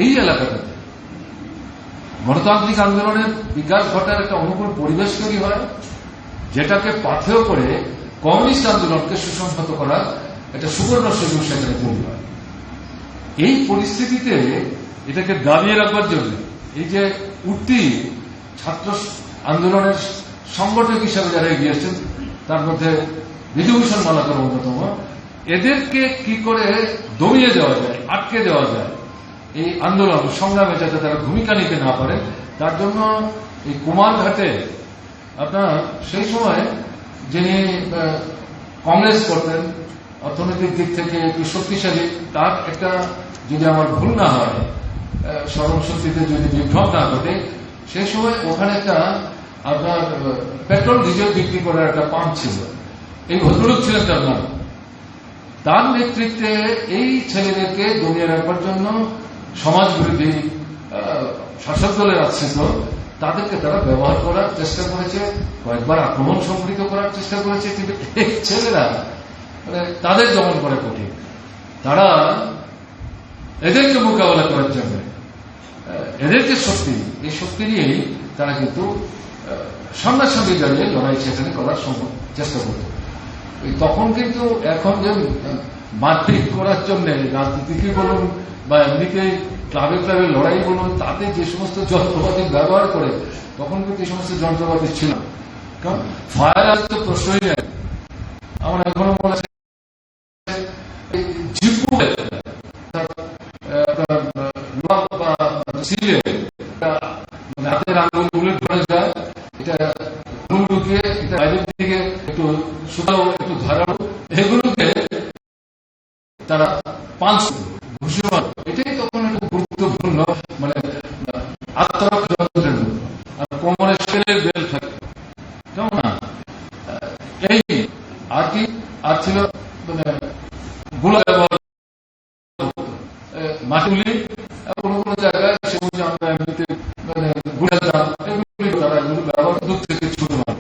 এই এলাকাটাতে গণতান্ত্রিক আন্দোলনের বিকাশ ঘটার একটা অনুকূল পরিবেশ তৈরি হয়, যেটাকে পাথেয় করে কমিউনিস্ট আন্দোলনকে সুসংহত করার একটা সুবর্ণ সুযোগ সেখানে তৈরি হয়। এই পরিস্থিতিতে এটাকে দাবিয়ে রাখবার জন্য এই যে উঠতি ছাত্র আন্দোলনের সংগঠক হিসাবে যারা এগিয়েছেন, তার মধ্যে বিধুভূষণ মালাকার অন্যতম, এদেরকে কি করে দমিয়ে দেওয়া যায়, আটকে দেওয়া যায় এই আন্দোলন সংগ্রামে, যাতে তারা ভূমিকা নিতে না পারে, তার জন্য এই কুমারঘাটে আপনার সেই সময় যিনি কংগ্রেস করতেন, অর্থনৈতিক দিক থেকে একটু শক্তিশালী, তার একটা, যদি আমার ভুল না হয়, স্মরণ শক্তিতে যদি বিভ্রম না ঘটে, সেই সময় ওখানে একটা আপনার পেট্রোল ডিজেল বিক্রি করার একটা পাম্প ছিল। এই ভদ্রলোক ছিলেন তার নাম। তার নেতৃত্বে এই ছেলেদেরকে দমিয়ে রাখবার জন্য সমাজ বিরোধী শাসক দলের আশ্রিত তাদেরকে তারা ব্যবহার করার চেষ্টা করেছে, কয়েকবার আক্রমণ সংঘটিত করার চেষ্টা করেছে, কিন্তু এই ছেলেরা মানে তাদের দমন করা কঠিন। তারা এদেরকে মোকাবেলা করার জন্য এদেরকে শক্তি, এই শক্তি নিয়েই তারা কিন্তু সামনাসামনি দাঁড়িয়ে লড়াই সেখানে করার চেষ্টা করত। তখন কিন্তু এখন যে মারপিট করার জন্য রাজনীতিকে বলুন বা এমনিতে ক্লাবে ক্লাবে লড়াই বলুন, তাতে যে সমস্ত যন্ত্রপাতি ব্যবহার করে, তখন কিন্তু এই সমস্ত যন্ত্রপাতি ছিল না। কারণ ফায়ার আজ তো প্রশ্নই নেই। আমার এখনো মনে আছে হাতের আঙুল বুলেট ধরে যায়, এটা ঢুকিয়ে এটা বাইরের দিকে একটু সুতাও একটু ধারালো, এগুলোকে তারা পাঁচ ঘুষিমান, এটাই তখন একটা গুরুত্বপূর্ণ মানে আত্মরক্ষা যন্ত্রের মতো। আর কোমরে স্কেলের বেল থাকে, কেমন না? এই আর কি আর ছিল মানে গুলো ব্যবহার মাটিগুলি কোনো কোনো জায়গায় সেগুলো আমরা এমনিতে মানে গুড়াতাম, এগুলি তারা এগুলো ব্যবহার দূর থেকে ছোট মানুষ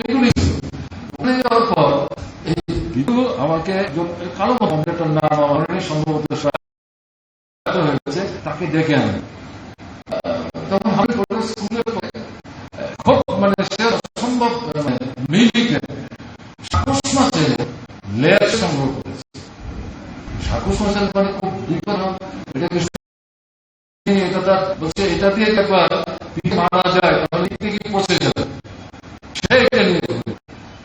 এগুলি ওখানে যাওয়ার পর এই আমাকে কালো একটা নাম আমার সম্ভবত হয়েছে, তাকে ডেকে আনে। তখন আমি স্কুলে খুব মানে সে অসম্ভব মিলিকে সাকুশ মাছের লেয়ার সংগ্রহ করেছে। সাকুশ মাছের মানে খুব বিপদ, এটাকে এটা বলছে এটা দিয়ে একবার মারা যায় তাহলে কি পচে যাবে, সে এটা নিয়ে।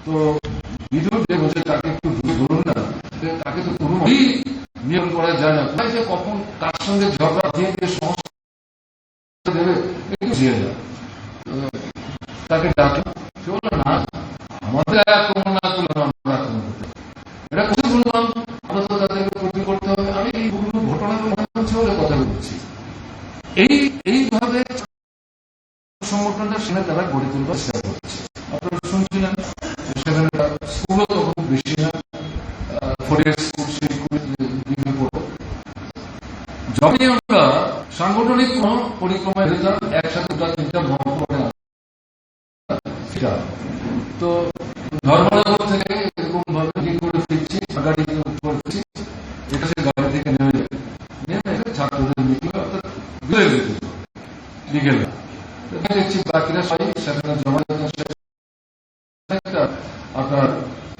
তো বিদ্যুৎ যে বলছে তাকে একটু বলুন না, তাকে তো কোনোভাবেই নিয়ম করা যায় না, তাই যে কখন কার সঙ্গে ঝগড়া দিয়ে দিয়ে সমস্যা দেবে তাকে ডাকলাম। সে বললো না, আমাদের আক্রমণ না করলে আমরা আক্রমণ করতে হবে, এটা কোথায় বললাম, আমরা তো তাদেরকে প্রতি করতে হবে। আমি এই ঘটনাগুলো মনে হচ্ছে বলে কথা বলছি। এইভাবে সংগঠনটা সেখানে তারা গড়ে তুলবার চেষ্টা করছে। আপনারা শুনছিলেন সেখানে স্কুলও তো খুব বেশি না, যখনই আমরা সাংগঠনিক কোন পরিক্রমায় যেতাম, একসাথে 2-3টা মহকুমা, তো ধর্মনগর থেকে এরকম ভাবে করে ফিরছি, গাড়ি করছি, এটা সে গাড়ি থেকে নেমে ছাত্রদের মিটিং অর্থাৎ বিকেল দেখছি বাকিরা সবাই সেখানে জমা আপনার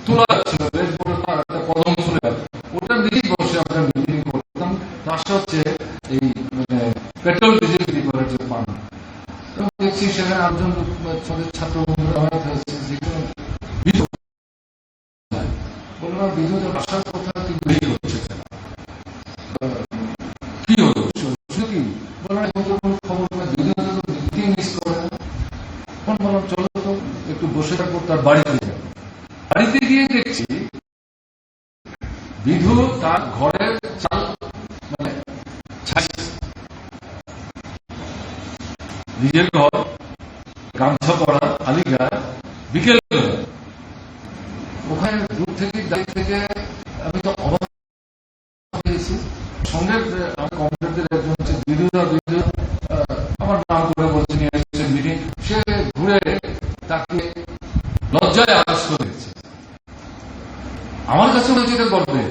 তোলা ছিল একটা কদম ফুলে, ওটার দিকেই বসে আমরা মিটিং করতাম। তার হচ্ছে এই মানে পেট্রোল ডিজেল বিক্রি করার যে পান, দেখছি সেখানে আটজন ছাত্র বন্ধুরা অনেক হয়েছে, যেগুলো বললাম বিদ্যুৎ আসার কথা কিন্তু এই হচ্ছে কি হলো কি বললাম খবর বিদ্যুৎ মিস করে না। তখন বললাম চলো তো একটু বসে থাকবো, তার বাড়িতে যাবো। বাড়িতে গিয়ে দেখছি বিধু তার ঘরের চাল মানে নিজের ঘর গামছা পরা খালি গায়ে, বিকেল ওখানে দূর থেকে দাঁড়িয়ে থেকে আমি তো অবাক হয়েছি। সঙ্গে আমার কমরেডদের একজন হচ্ছে বিধুদা, আমার নাম করে বলছে নিয়ে এসেছে মিটিং, সে ঘুরে তাকে লজ্জায় আকাশ করে দিচ্ছে। আমার কাছে হয়েছে এটা গল্পে,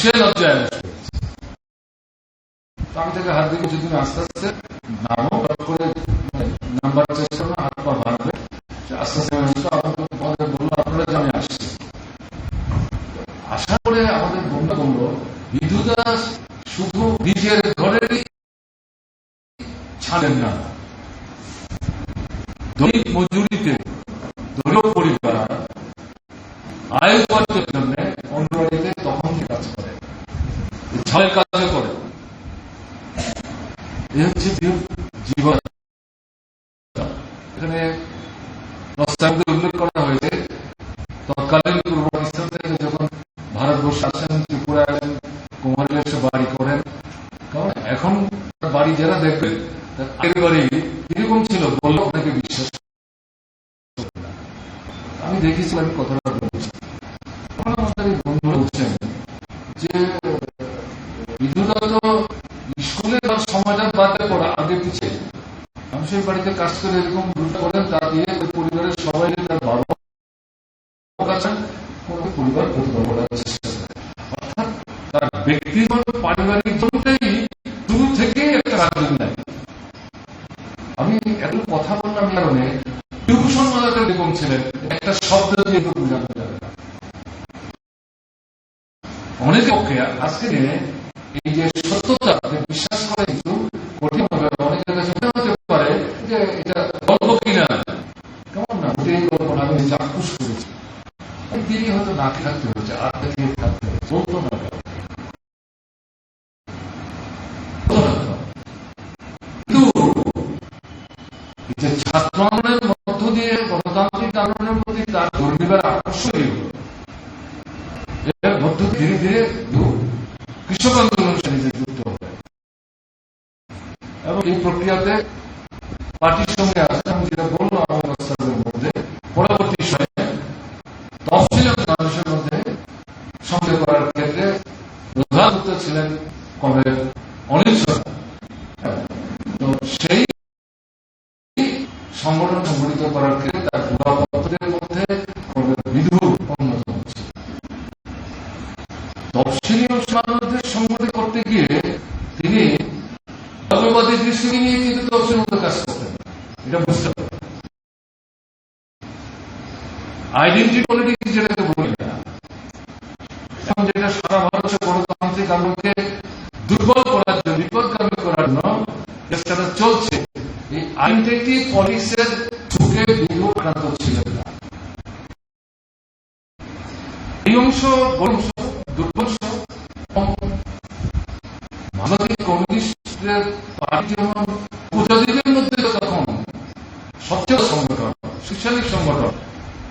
সে লজ্জায় আকাশ করেছে। আমি তাকে হাত দিয়ে তুমি আস্তে আস্তে নামো, করে নাম্বার চেষ্টা করো, হাত পা ভাঙবে, আস্তে আস্তে আমাদের বললো আপনারা যে আমি আসছি। আশা করে আমাদের বন্ধু বললো বিধুদা শুধু নিজের ঘরেরই ছাড়েন না, দৈনিক মজুরিতে দলীয় পরিবার আয় উপার্জনের জন্য অন্য ছালের কাজও করে। এই হচ্ছে জীবন। এখানে প্রস্তাবে উল্লেখ করা হয়েছে তৎকালীন পূর্ব পাকিস্তান থেকে যখন ভারতবর্ষে আসেন, ত্রিপুরা আসেন, কুমারী এসে বাড়ি করেন। কারণ এখন বাড়ি যারা দেখবেন তার বাড়ি কিরকম ছিল বললেও অনেকে বিশ্বাস করে না। আমি দেখেছি, আমি কথাটা বলছি। আমাদের বন্ধুরা বলছেন যে বিদ্যুৎ স্কুলে তার সমাজের বাদে পড়া আগে পিছিয়ে মানুষের বাড়িতে কাজ করে এরকম করেন, তা দিয়ে পরিবারের সবাই তার বাবা পরিবার প্রতিভা করার চেষ্টা করে। অর্থাৎ তার ব্যক্তিগত পারিবারিক জন্যই শুরু থেকে একটা রাজনীতি নেয়। আমি এত কথা বললাম কারণে বিভূষণ মালাকার এরকম ছিলেন, একটা শব্দ দিয়ে তো বোঝানো যাবে না। অনেক পক্ষে আজকে এই যে সত্যতা বিশ্বাস করে কিন্তু কঠিন হবে। অনেকের কাছে মনে হতে পারে যে এটা গল্প কিনা, কেমন না এই গল্প আমি চাক্ষুষ করেছি। তিনি হয়তো নাকি থাকতে হচ্ছে, আর দিয়ে থাকতে হচ্ছে, বলতো না। কিন্তু যে ছাত্র আন্দোলনের মধ্য দিয়ে গণতান্ত্রিক আন্দোলনের প্রতি তার ধর্মীবার আকর্ষণীয়, এর মধ্য ধীরে ধীরে কৃষক আন্দোলনের সাথে যুক্ত হবে এবং এই প্রক্রিয়াতে পার্টির সঙ্গে আছে। আমি যেটা বললাম আমার প্রস্তাবের মধ্যে পরবর্তী সময়ে তফসিল মানুষের মধ্যে সঙ্গে করার ক্ষেত্রে প্রধান ছিলেন কমরেড অনিল সরকার। তো সেই সংগঠন সংগঠিত করার ক্ষেত্রে তার মুখপাত্রদের মধ্যে কমরেড বিধুর অন্যতম ছিল। তফসিলি মানুষদের সংগঠিত করতে গিয়ে তিনি ধর্মবাদী দৃষ্টি নিয়ে কিন্তু তফসিল মতো কাজ করতেন, এটা বুঝতে হবে। আইডেন্টিটি পলিটিক্স যেটাকে বলি না, এখন যেটা সারা ভারতের গণতান্ত্রিক আন্দোলনকে দুর্বল করার জন্য, বিপদগামী করার জন্য চেষ্টাটা চলছে, এই আইডেন্টিটি পলিটিক্সের ঝুঁকে বিধু আক্রান্ত ছিলেন না। এই অংশ দুর্বংশ মানবিক কমিউনিস্টের পার্টি যেমন উপজাতিদের মধ্যে তখন সবচেয়ে সংগঠন, শৈক্ষণিক সংগঠন,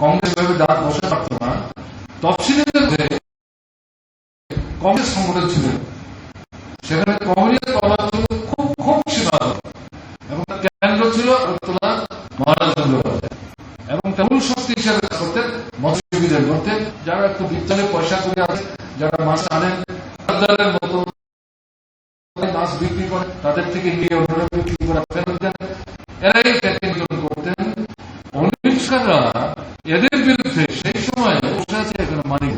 কংগ্রেস ভাবে দাঁত বসে পারত না। তফসিলিদের মধ্যে কংগ্রেস সংগঠন ছিল, সেখানে কমিউনিস্ট প্রভাব ছিল খুব খুব সীমাবদ্ধ এবং কেন্দ্র ছিল আগরতলা মহারাজ চন্দ্রবাজার এবং মূল শক্তি হিসাবে করতেন মৎস্যজীবীদের মধ্যে, যারা একটু বিজ্ঞানের পয়সা করে আছে, যারা মাছ আনেন মতো মাছ বিক্রি করে, তাদের থেকে গিয়ে অন্যরা বিক্রি করে ফেরত দেন, এরাই নিয়ন্ত্রণ করতেন। অনিষ্কাররা এদের বিরুদ্ধে সেই সময় বসে আছে এখানে মানিক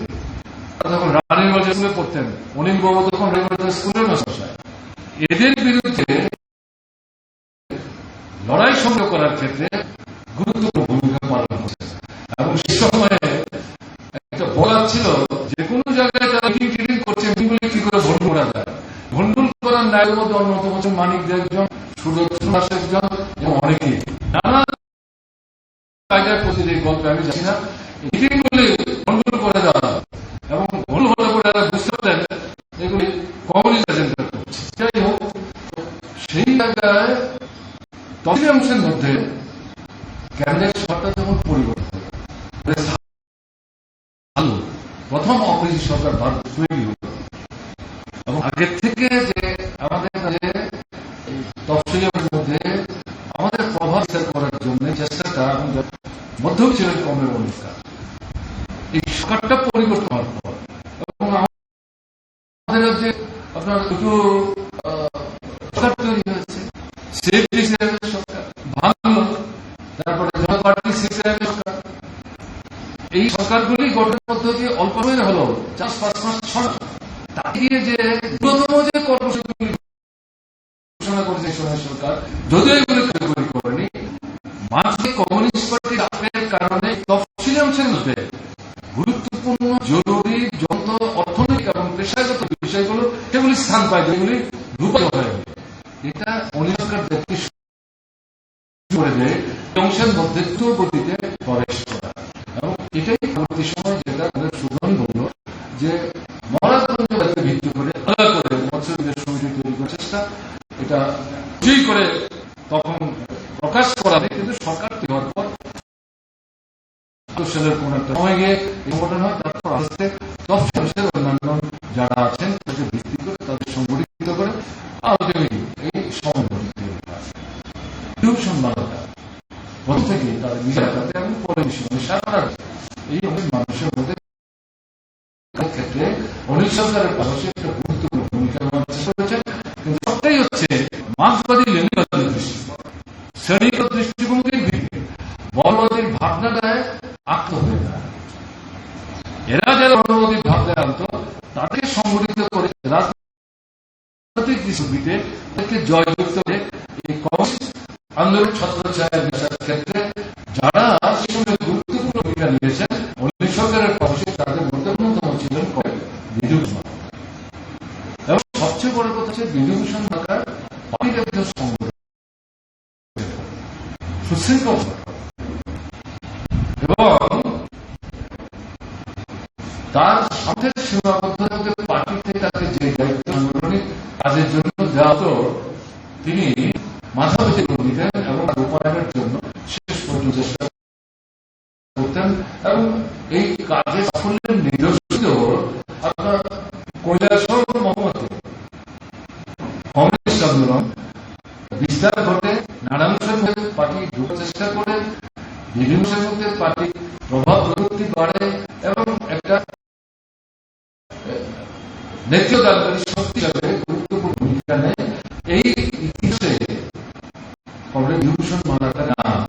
তখন রানীগঞ্জ স্কুলে পড়তেন, অনিল বাবু তখন রানীগঞ্জ স্কুলের মাস্টার। এদের বিরুদ্ধে লড়াই সংগ্রহ করার ক্ষেত্রে গুরুত্বপূর্ণ ভূমিকা পালন করছে এবং সে সময়ে একটা বলা ছিল যে কোনো জায়গায় যারা মিটিং করছে মিটিংগুলি কি করে ভণ্ডুল করা যায়। ভণ্ডুল করার ন্যায়ের মধ্যে অন্যতম হচ্ছেন মানিক দে একজন, সুদর্শন একজন এবং অনেকেই নানা কায়দার প্রতি এই গল্পে আমি জানি না, মিটিংগুলি ভণ্ডুল করে দেওয়া এবং ভুল হলে পরে তারা বুঝতে পারেন এগুলি কমিউনিস্ট এজেন্ডা করছে। যাই হোক, সেই জায়গায় তফসিলি অংশের মধ্যে ক্যাবিনেট সরকার যখন পরিবর্তন প্রথম অপোজিশন সরকার ভারত তৈরি হল এবং আগের থেকে যে আমাদের কাছে তফসিলের মধ্যে আমাদের প্রভাব করার জন্য চেষ্টাটা মধ্যেও ছিলেন কমরেড অনিল সরকার। এই সরকারটা পরিবর্তন হওয়ার পর এবং আমাদের রাজ্যে আপনার দুটো সরকার তৈরি হয়েছে, সেফটি সরকার ভাঙল, তারপরে জনপার্টি সরকার। এই সরকারগুলি গঠনের পদ্ধতি অল্প সময় হল 4-5 মাস ছড়া, তাকে দিয়ে যে ন্যূনতম যে কর্মসূচিগুলি ঘোষণা করেছে সরকার, যদিও এগুলো কার্যকরী করেনি, মার্ক্সবাদী কমিউনিস্ট পার্টির চাপের কারণে তফসিলি অংশের মধ্যে গুরুত্বপূর্ণ জরুরি যত অর্থনৈতিক এবং পেশাগত বিষয়গুলো সেগুলি স্থান পায়, যেগুলি রূপায়িত হয়। এটা অনিল সরকার দেখতে করে দেয় অংশের মধ্যে দ্রুত গতিতে প্রবেশ করা এবং এটাই পরবর্তী সময় যেটা আমাদের সুজন বলল যে মহারাজগঞ্জকে ভিত্তি করে আলাদা করে প্রকাশ করা নেই, কিন্তু সরকার দেওয়ার পর সালের কোন একটা সময় গিয়ে ইম্পর্টেন্ট হয়, তারপর আস্তে তফসিলের অন্যান্য যারা আছেন তাদের ভিত্তি করে তাদের সংগঠিত করে আলটিমেটলি এই সম্মানতা প্রথম থেকে তাদের নিজের এলাকাতে এবং পরিবেশন সারা এই অনেক মানুষের মধ্যে ক্ষেত্রে অনেক সরকারের পাশাপাশি একটা গুরুত্বপূর্ণ ভূমিকা নেওয়ার চেষ্টা করেছেন। কিন্তু সবটাই হচ্ছে মার্ক্সবাদী লেনিনবাদী দৃষ্টিকোণ, শ্রেণীগত দৃষ্টিভঙ্গির ভিত্তিতে বর্ণবাদীর ভাবনাটায় আক্ত হয়ে যায়। এরা যারা বর্ণবাদীর ভাবনায় আনত তাদেরকে সংগঠিত করে রাজনৈতিক দৃষ্টিতে তাদেরকে জয়যুক্ত করে এই কমিউনিস্ট আন্দোলন ছত্রছায়ার বিচার ক্ষেত্রে যারা সেখানে গুরুত্বপূর্ণ ভূমিকা নিয়েছেন অনেক সরকারের পাশে তাদের মধ্যে অন্যতম ছিলেন বিধুভূষণ। এবং সবচেয়ে বড় কথা হচ্ছে বিধুভূষণ ঢাকার পার্টির একজন সংগঠন সুশৃঙ্খল এবং তার সাথে সীমাবদ্ধ পার্টি থেকে তাকে যে দায়িত্ব সাংগঠনিক কাজের জন্য দেওয়া হতো তিনি মাথাপিছু করে দিতেন এবং রূপায়ণের জন্য শেষ পর্যন্ত চেষ্টা করতেন। এবং এই কাজের সাফল্যের নিদর্শিত আপনার কৈলাসহর মহম্মদে কমিউনিস্ট আন্দোলন বিস্তার ঘটে, নানাংশের মধ্যে পার্টি ঢুকার চেষ্টা করে, বিভিন্ন মধ্যে পার্টি প্রভাব প্রযুক্তি বাড়ে এবং একটা নেতৃত্বদানকারী শক্তি হিসাবে গুরুত্বপূর্ণ ভূমিকা নেয়। এই ইতিহাসে কমরেড বিভূষণ মালাকার নাম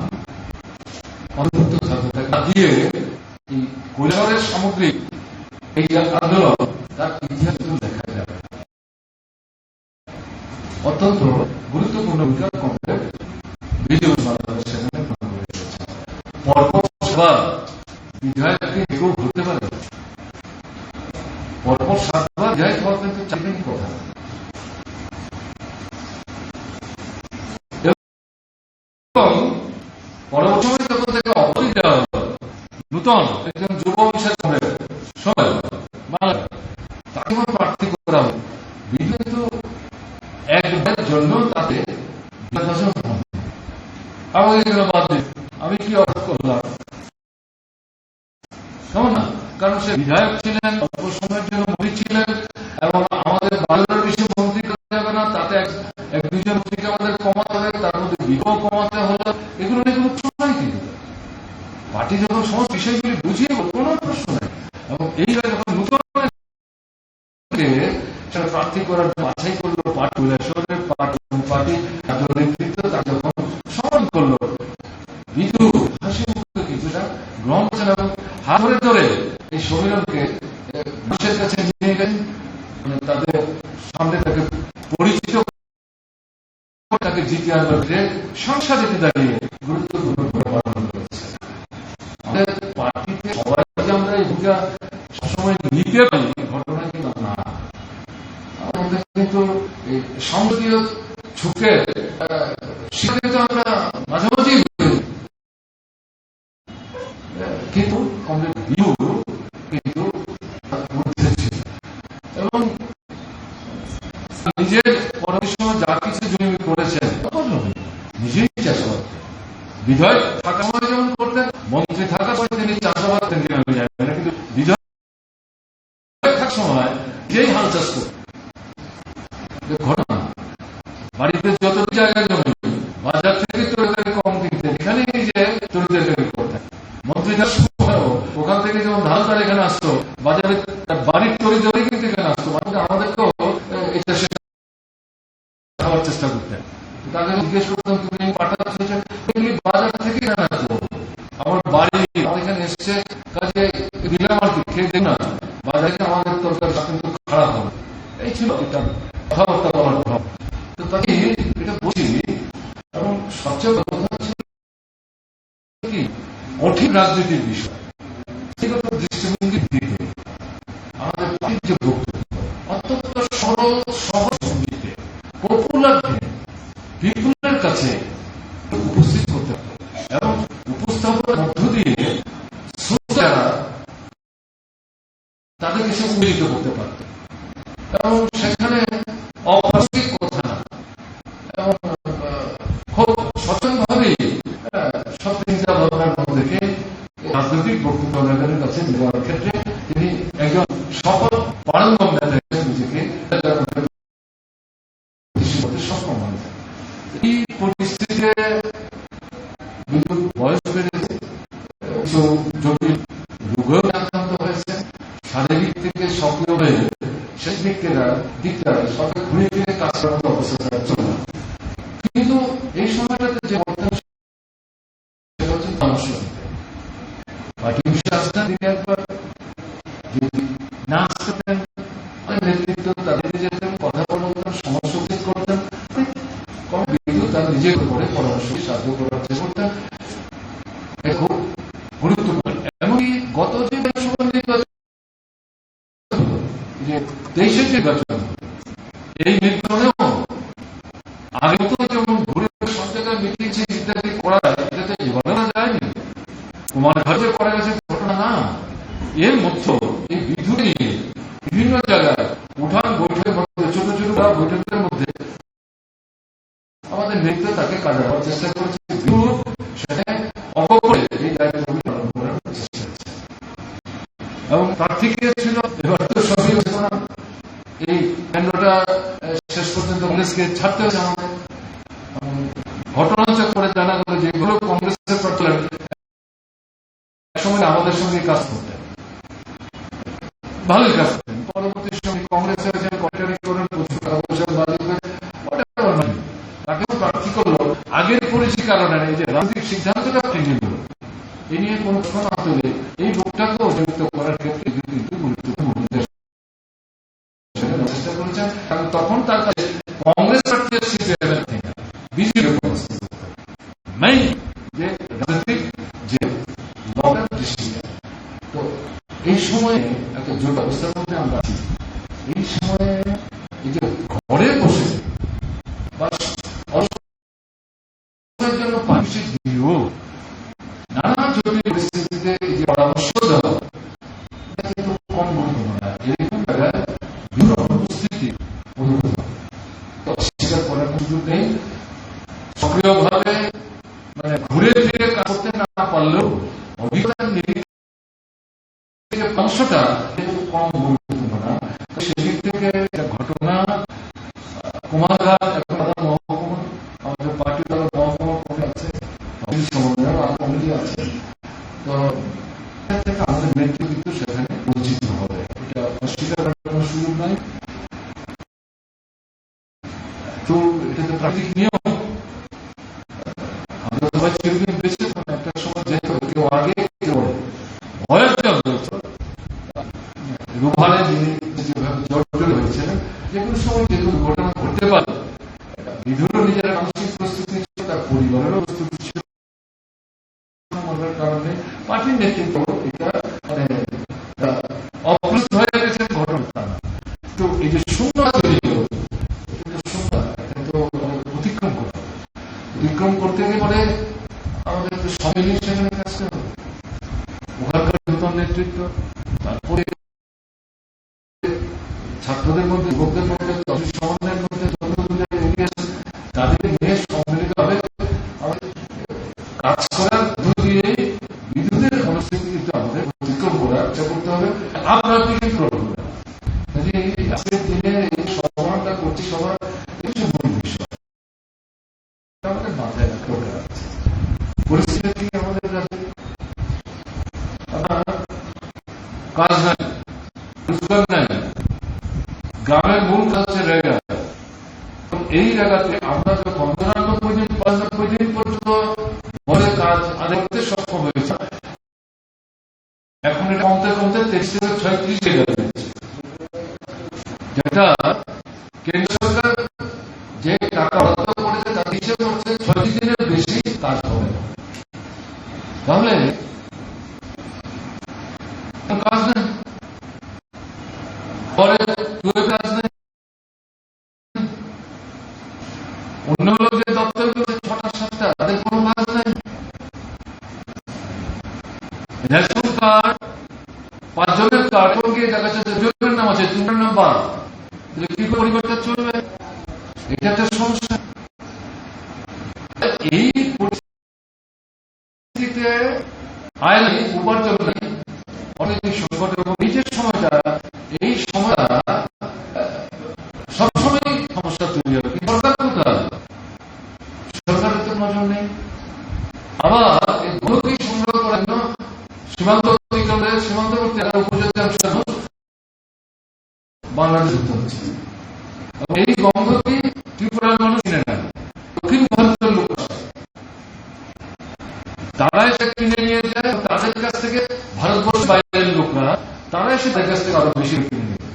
অন্তর্ভুক্ত থাকতে দিয়ে এই কৈলাসহরের সামগ্রিক এই আন্দোলন তার ইতিহাস দেখা যাবে। অত্যন্ত গুরুত্বপূর্ণ ভূমিকা কমরেড বিভূষণ মালাকার সেখানে গ্রহণ করে এসেছে। পরপর সবার বিধায়ককে কেউ হতে পারে, পরপর 7 বার বিধায়ক হওয়া কিন্তু চাকরির কথা। এবং পরবর্তী সময় তখন থেকে অবধি দেওয়া হল নূতন একজন যুব অফিসার সোহেল মালাকার, তাকে প্রার্থী করা হল। কিন্তু একবারের জন্য তাতে আমাকে বাদ দিন, আমি কি অপরাধ করলাম? না, কারণ সে বিধায়ক ছিলেন, অল্প সময়ের জন্য মন্ত্রী ছিলেন এবং আমাদের 12 বেশি মন্ত্রী করা যাবে না, তাতে এক দুজন মন্ত্রীকে আমাদের কমাতে হবে, তার মধ্যে বিবাহ কমাতে হলো, এগুলো নিয়ে কোনো প্রশ্ন নাই। কিন্তু পার্টি যখন সমস্ত বিষয়গুলি বুঝিয়ে কোনো প্রশ্ন নেই। এবং এইভাবে যখন নতুন প্রার্থী করার বাছাই করলো কৈলাসহরের পার্টি নেতৃত্ব, তাকে যখন স্মরণ করলো বিধু হাসি মুক্ত কিছুটা গ্রহণ করছেন এবং হাত ধরে ধরে এই সম্মেলনকে মানুষের কাছে নিয়ে গেলেন, তাদের সামনে তাকে পরিচিত তাকে জিতে আনবার সংসদে দাঁড়িয়ে গুরুত্বপূর্ণ ভূমিকা পালন করেছে। আমাদের পার্টিতে সবাই যে আমরা এই ভূমিকা সবসময় নিতে পারি ঘটনা কিন্তু না, আমাদের কিন্তু এই সংসদীয় ঝুঁকে সেটা কিন্তু আমরা মাঝামাঝি, কিন্তু কমরেড বিভু কিন্তু এবং নিজের পরবর্তী সময় যা কিছু জমি করেছেন নিজেই চাষাবাদ, বিধায়ক থাকা সময় যেমন করতেন, মন্ত্রী থাকার সময় তিনি চাষাবাদ যাবেন না, কিন্তু বিধায়ক থাকার সময় নিজেই হাল চাষ করতেন। ঘটনা বাড়িতে যত জায়গায় জমি বাজার থেকে তরকারি কম কিনতেন, এখানে নিজে তরকারি করতেন। মন্ত্রী ওখান থেকে যেমন ধান তার এখানে আসতো, বাজারে বাড়ির তরি কিন্তু এখানে আসতো, আমাদেরকেও এটা খাওয়ার চেষ্টা করতেন। তাকে জিজ্ঞেস করতাম তুমি পাঠাচ্ছেন বাজার থেকে এখানে আসবো, আমার বাড়ি এখানে এসছে, কাজে দিলাম আর কি, খেয়ে দেখ না, বাজারে আমাদের তরকারি কিন্তু খারাপ হবে। এই ছিল এটা কথাবার্তা বলার ভাব। তো তাকে এটা বুঝি এবং সবচেয়ে কথা হচ্ছে কি কঠিন রাজনীতির বিষয়, সেগত দৃষ্টিভঙ্গির দিকে আমাদের পার্টির যে বক্তব্য অত্যন্ত সরল সহজ সঙ্গীতে পপুলার পিপুলের কাছে উপস্থিত করতে হবে এবং উপস্থাপনের মধ্য দিয়ে শ্রোতারা তাদেরকে সে উন্নীত করতে পারত এবং সেখানে অপ্রাসঙ্গিক কথা না এবং খুব সচেতনভাবেই পাচ্ছেন দেওয়ার ক্ষেত্রে তিনি একজন সফল পারঙ্গম নেতা হিসেবে নিজেকে সক্ষম হয়েছে। এই পরিস্থিতিতে বয়স বেড়েছে, জটিল রোগেও আক্রান্ত হয়েছে, শারীরিক থেকে সক্রিয় হয়ে সেই দিকটা সবাই ঘুরে ফিরে কাজ করার মতো অবস্থা চলে। কিন্তু এই সময়টাতে যে সেটা হচ্ছে পরামর্শ পার্টি বিষয়ে আসতেন, তিনি একবার যদি না আসতেন নেতৃত্ব তাদের যেতেন, কথা বলতেন, সমাজসচেতন করতেন, কিন্তু তার নিজের উপরে পরামর্শ সাহায্য করার চেষ্টা করতেন। খুব গুরুত্বপূর্ণ। এমনকি গত যে লোকসভা নির্বাচন, যে 23-এর নির্বাচন, এই নির্বাচনেও আগে তো যেমন ঘুরে সব জায়গায় মিটিয়েছে ইত্যাদি করা যায়, এটাতে এভাবে না যায়নি। কুমারঘাটে করা গেছে ঘটনা না, এর মধ্যে এই বিধু নিয়ে বিভিন্ন জায়গায় উঠান বৈঠকের মধ্যে, ছোট ছোট বৈঠকের মধ্যে আমাদের নেতৃত্ব তাকে কাজে হওয়ার চেষ্টা করেছে, সেটা অপরে এই দায়িত্বগুলি পালন করার চেষ্টা করছে। এবং তার থেকে ছিল এবার তো সবই হচ্ছে না, এই কেন্দ্রটা শেষ পর্যন্ত কংগ্রেসকে ছাড়তে হয়েছে আমাদের। ঘটনাচক্রে জানা গেল যেগুলো কংগ্রেসের প্রার্থী সময় আমাদের সঙ্গে কাজ করতেন, ভালোই কাজ করতেন। পরবর্তী সময় কংগ্রেসের কটারি করেন, তাকেও প্রার্থী করলো আগের পরিচিত কারণে। এই যে রাজনৈতিক সিদ্ধান্তটা ভেঙে গেল, এ নিয়ে কোন প্রশ্ন না তুলে এই লোকটাকেও যুক্ত করার ক্ষেত্রে কিন্তু গুরুত্বপূর্ণ চেষ্টা করেছেন। কারণ তখন তার কাছে কংগ্রেস প্রার্থীর সিপিএমের থেকে বিজেপি মেইন যে রাজনৈতিক যে লটার দৃষ্টি। তো এই সময়ে একটা জোট অবস্থার মধ্যে আমরা আছি। এই সময়ে এই যে ঘরে বসে বা জন্য মানসিক বিনিয়োগ, নানা জটিল পরিস্থিতিতে এই যে পরামর্শ দেওয়া, এটা কিন্তু কম গুরুত্বপূর্ণ না। এরকম জায়গায় বিভিন্ন অনুপস্থিতি অনুভূত অস্বীকার করার সুযোগ নেই। সক্রিয়ভাবে মানে ঘুরে ফিরে কাজ করতে না পারলেও অভিজ্ঞতার অংশটা কম গুরুত্বপূর্ণ না। সেদিক থেকে ঘটনা কুমারঘাট এখন মহকুমা, আমাদের পার্টি মহকুমা কমিটি আছে, কমিটি আছে, তো আমাদের নেতৃত্ব সেখানে বঞ্চিত হবে, এটা অস্বীকার করার কোন সুযোগ নাই। তো এটা তো প্রাকৃতিক নিয়ম, আমরা সবাই চিরদিন বেঁচে একটা সময় যেতে হবে, কেউ আগে কেউ ভয়ের রুভালে যেভাবে জড়িত হয়েছে, যে কোনো সময় যে কোনো ঘটনা ঘটতে পারে। বিধুরও নিজের মানসিক প্রস্তুতি ছিল, তার পরিবারেরও প্রস্তুতি ছিল, কারণে পার্টির নেতৃত্ব এটা মানে অপ্রস্তুত হয়ে গেছে ঘটনা। তো এই যে শূন্যতা তৈরি হল, তো অতিক্রম করতে হবে। অতিক্রম করতে গেলে আমাদের সম্মিলিত সেখানে কাজ করতে হবে। ওখানকার নতুন নেতৃত্ব, তারপরে ছাত্রদের মধ্যে, যুবকদের মধ্যে, সমাজের মধ্যে তাদের নিয়ে সম্মিলিতভাবে কাজ করার দিয়ে বিদ্যুতের অবস্থিতি কিন্তু আমাদের অতিক্রম করার চেষ্টা করতে হবে। আপনার দিকে প্রয়োগ হবে আজকের দিনে এই সমাধানটা করছি সবার কিছু মূল বিষয় আমাদের মাথায় রাখতে হবে। পরিস্থিতি থেকে আমাদের কাজ নাই, রোজগার নাই, গ্রামের মূল কাজ হচ্ছে রেগা। এই জায়গাতে আমরা যখন ৯৯ দিন ৯৫ দিন পর্যন্ত বলে কাজ আদায় করতে সক্ষম হয়েছে, এখন এটা কমতে কমতে ৩৩ থেকে ৩৬ জায়গায়, যেটা কেন্দ্র সরকার যে টাকা বরাদ্দ করেছে তার হিসেবে হচ্ছে ৬০ দিনের বেশি কাজ হবে। তাহলে কাজ নেই, পরে কাজ নেই। অন্য লোক যে দপ্তরগুলো ৬টা ৭টা, তাদের কোনো কাজ নেই। রেশন কার্ড ৫ জনের কার্ড গিয়ে দেখা যাচ্ছে ২ জনের নাম আছে, ৩টার নাম বাদ, কি পরিবর্তন চলবে? এটা একটা সমস্যা। এই পরিস্থিতিতে আয় উপার্জন নেই, নজর নেই। আবার এই গন্ধকে সংগ্রহ করার জন্য সীমান্ত অতিক্রমের সীমান্তবর্তী উপজাতি অংশের বাংলাদেশ যুক্ত হচ্ছে। এই গন্ধকে ত্রিপুরার মানুষ কিনে নেয়, দক্ষিণ ভারতের লোক তারা এসে কিনে নিয়ে যায়, তাদের কাছ থেকে ভারতবর্ষের বাইরের লোকরা তারা এসে তাদের কাছ থেকে আরো বেশি কিনে নিয়ে যায়।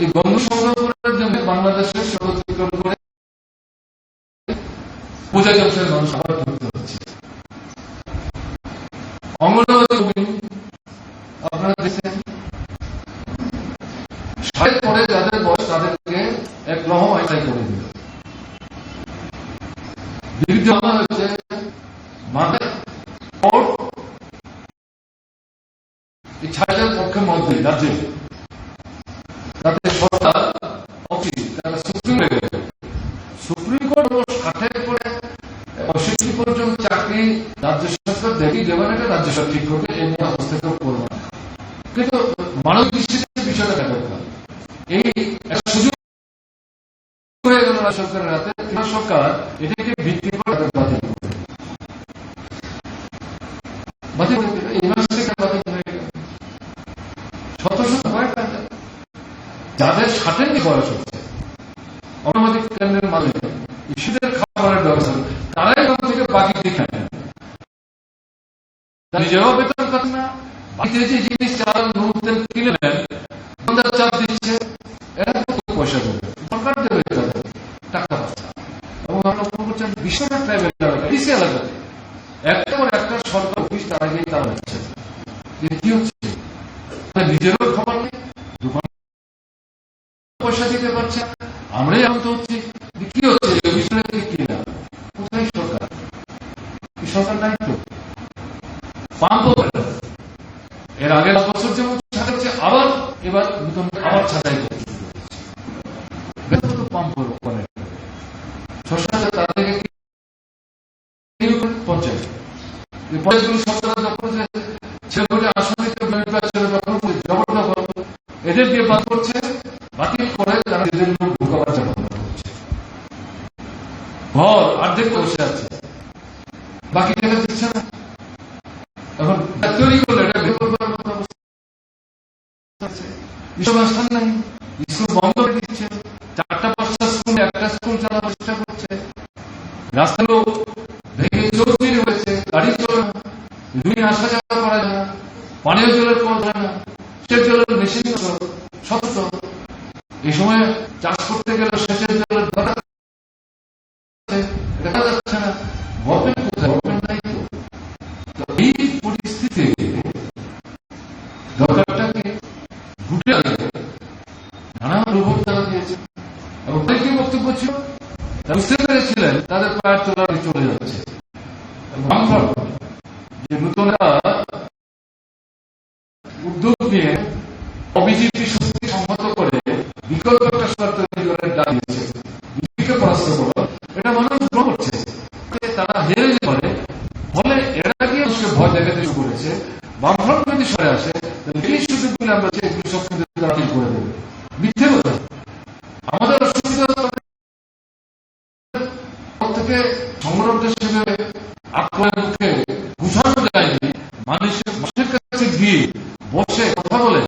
এই গন্ধ সংগ্রহ করার জন্য বাংলাদেশের সীমান্ত অতিক্রম করে উপজাতি অংশের মানুষ আবার যুক্ত হচ্ছে। অঙ্গনবাদী আপনারা দেখছেন, ষাটের পরে যাদের বয়স তাদেরকে এক রকম আইসাই করে দিল। বিরুদ্ধে হয়েছে মানে এই ছাড়ের পক্ষে মধ্যে রাজ্যে তাদের সরকার অফিস তারা সুপ্রিম কোর্ট ও ষাটের পরে ৬৫ পর্যন্ত চাকরি রাজ্য সরকার দেখি দেবেন, এটা রাজ্য সরকার ঠিক করবে, এ নিয়ে হস্তক্ষেপ করবে না। কিন্তু মানব দৃষ্টিতে বিষয়টা দেখা দরকার। এই সুযোগ হয়ে গেল সরকারের হাতে, সরকার এটাকে ভিত্তি করে বাতিল করবে, বাতিল করে দিল। এই মাস থেকে বাতিল হয়ে গেল। শত শত কয়েকটা যাদের ৬০ বয়স হচ্ছে অঙ্গনবাদী কেন্দ্রের মালিক শিশুদের খাবারের ব্যবস্থা, তারাই এখান থেকে বাকি দেখে নেন, নিজেরাও বেতন পান না, বাকিতে যে জিনিস চাল নুন তেল কিনে নেন চাপ দিচ্ছে, এরা পয়সা দেবে, সরকার দেবে টাকা পয়সা। এবং আমরা লক্ষ্য করছেন বিশ্বনাথ ট্রাইবেল এলাকা ডিসি এলাকাতে একটা করে একটা সরকার অফিস তারা গিয়ে তারা হচ্ছে। কি হচ্ছে, নিজেরও খাবার নেই, দোকান পয়সা দিতে পারছে, আমরাই আহত হচ্ছি। কি হচ্ছে এই বিষয়ে কি না, কোথায় সরকার? সরকার নাই তো। পাম্প এর আগে বছর যেমন ছাড়াচ্ছে, আবার এবার নতুন আবার ছাড়াই করছে। পাম্প শস্য তাদেরকে পঞ্চায়েত পঞ্চায়েতগুলো সরকার দখল ছেলেগুলি আসনিতে দখল করে জবরদখল এদের দিয়ে বাদ করছে, বাতিল করে তারা এদের লোক ঢুকাবার চেষ্টা করছে। ঘর অর্ধেক বসে আছে, বাকি দেখা দিচ্ছে না। এখন তৈরি করলে এটা বের করার মতো অবস্থা আছে। স্থান নাই, স্কুল বন্ধ করে দিচ্ছে, ৪টা-৫টা স্কুলে একটা স্কুল চালানোর চেষ্টা করছে। রাস্তাগুলো ভেঙে চৌচির হয়েছে, গাড়ি চলে না, দুই আসা যাওয়া করা যায় না, পানীয় জলের কল হয় না, সেচ জলের মেশিন শক্ত। এই সময় চাষ করতে গেলে সেচের জলের দরকার দেখা যাচ্ছে না। গভর্নমেন্ট কোথায়? গভর্নমেন্ট নাই তো। এই পরিস্থিতি দরকারটাকে ঘুটে নানা রূপ তারা দিয়েছে। এবং কি বক্তব্য ছিল, বুঝতে পেরেছিলেন তাদের পায়ের তোলা চলে যাচ্ছে। যে নতুনরা উদ্যোগ নিয়ে অবিজেপি শক্তি সংহত করে বিকল্প একটা সরকার তৈরি করে ডাক দিয়েছে, বিজেপিকে পরাস্ত করো, এটা মানুষ গ্রহণ করছে। তারা হেরে যেতে পারে, ফলে এরা গিয়ে মানুষকে ভয় দেখাতে শুরু করেছে। বামফ্রন্ট যদি সরে আসে এই সুযোগগুলি আমরা এগুলি সব কিন্তু বাতিল করে দেবে। মিথ্যে কথা। আমাদের অসুবিধা থেকে সংগ্রাম হিসেবে আক্রমণের মুখে বুঝানো যায়নি। মানুষের কাছে গিয়ে বসে কথা বলে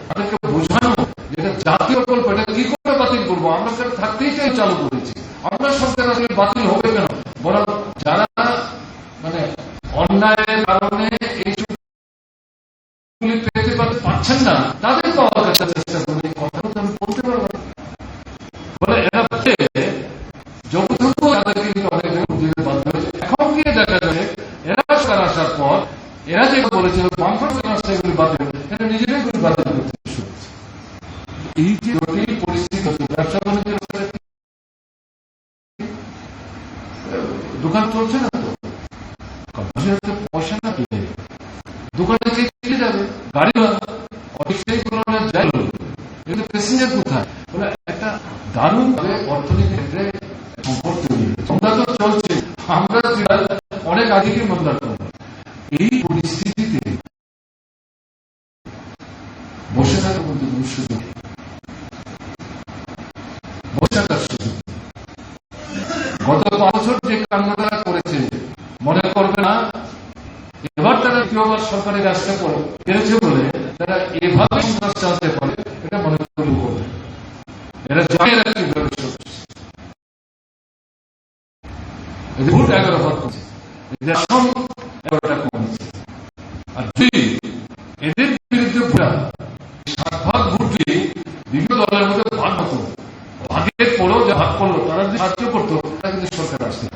তাদেরকে বোঝানো যেটা জাতীয় প্রকল্প, এটা কি করে বাতিল করবো, আমরা সেটা থাকতেই চাই চালু করেছি। আমরা সরকার আসলে বাতিল হবে কেন, বরং যারা মানে অন্যায়ের কারণে এইসবগুলি পেতে পারছেন না তাদের পাওয়ার কাছে চেষ্টা করবে। কথাটা তো আমি বলতে পারবো না। বলে এরা যৌথ তাদেরকে কিন্তু অনেক জায়গায় বাধ্য হয়েছে। এখন গিয়ে দেখা যাবে এরা সরকার আসার পর এরা যে বলেছিল বামফ্রন্ট রাস্তাগুলি বাতিল, এটা নিজেরাই গুলি বাতিল করতে শুরু করেছে। এই যে জটিল পরিস্থিতি হচ্ছে, ব্যবসা বাণিজ্যের দোকান চলছে না তো, পয়সা না পেলে দোকানে কে যাবে, গাড়ি অনেক সেই তুলনায় যাই কিন্তু প্যাসেঞ্জার কোথায়? বলে একটা দারুণ ভাবে অর্থনীতির ক্ষেত্রে সংকট তৈরি হয়েছে। মন্দা তো চলছে, আমরা অনেক আগে কি মন্দা করবো। এই পরিস্থিতিতে বসে থাকা বলতে কোনো সুযোগ, বসে থাকার সুযোগ। গত ৫ বছর যে কাণ্ডটা করেছে মনে করবে না এবার তারা দ্বিতীয়বার সরকারের রাস্তা পেরেছে বলে তারা এভাবে সন্ত্রাস চালাতে পারে এটা মনে করবে। এরা জানে এরা কিভাবে ভোট 11 ভাগ করছে, এদের আসন 11টা কমেছে। আর যদি এদের বিরুদ্ধে 7 ভাগ ভোটে বিভিন্ন দলের মধ্যে ভাগ হতো, ভাগের পরেও যে ভাগ করলো তারা যদি সাহায্য করতো তারা কিন্তু সরকার আসতো।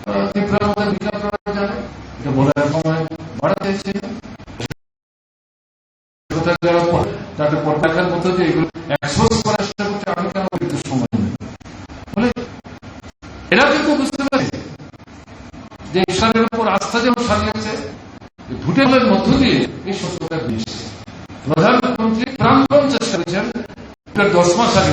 তারা ত্রিপুরার মধ্যে বিচার করা জানে, এটা বোধহয় সময় বাড়াতে চাইছে। তাদের পর্দাখার মধ্যে যে এগুলো এক্সপোজ করার চেষ্টা করছে, আমি কেন একটু সময় নেই বলে এরা কিন্তু বুঝতে পারে যে ঈশ্বরের উপর আস্থা যেমন সারিয়েছে ভোটের মধ্য দিয়ে এই সত্যতা দিয়েছে। প্রধানমন্ত্রী প্রাণপণ চেষ্টা করেছেন 10 মাস আগে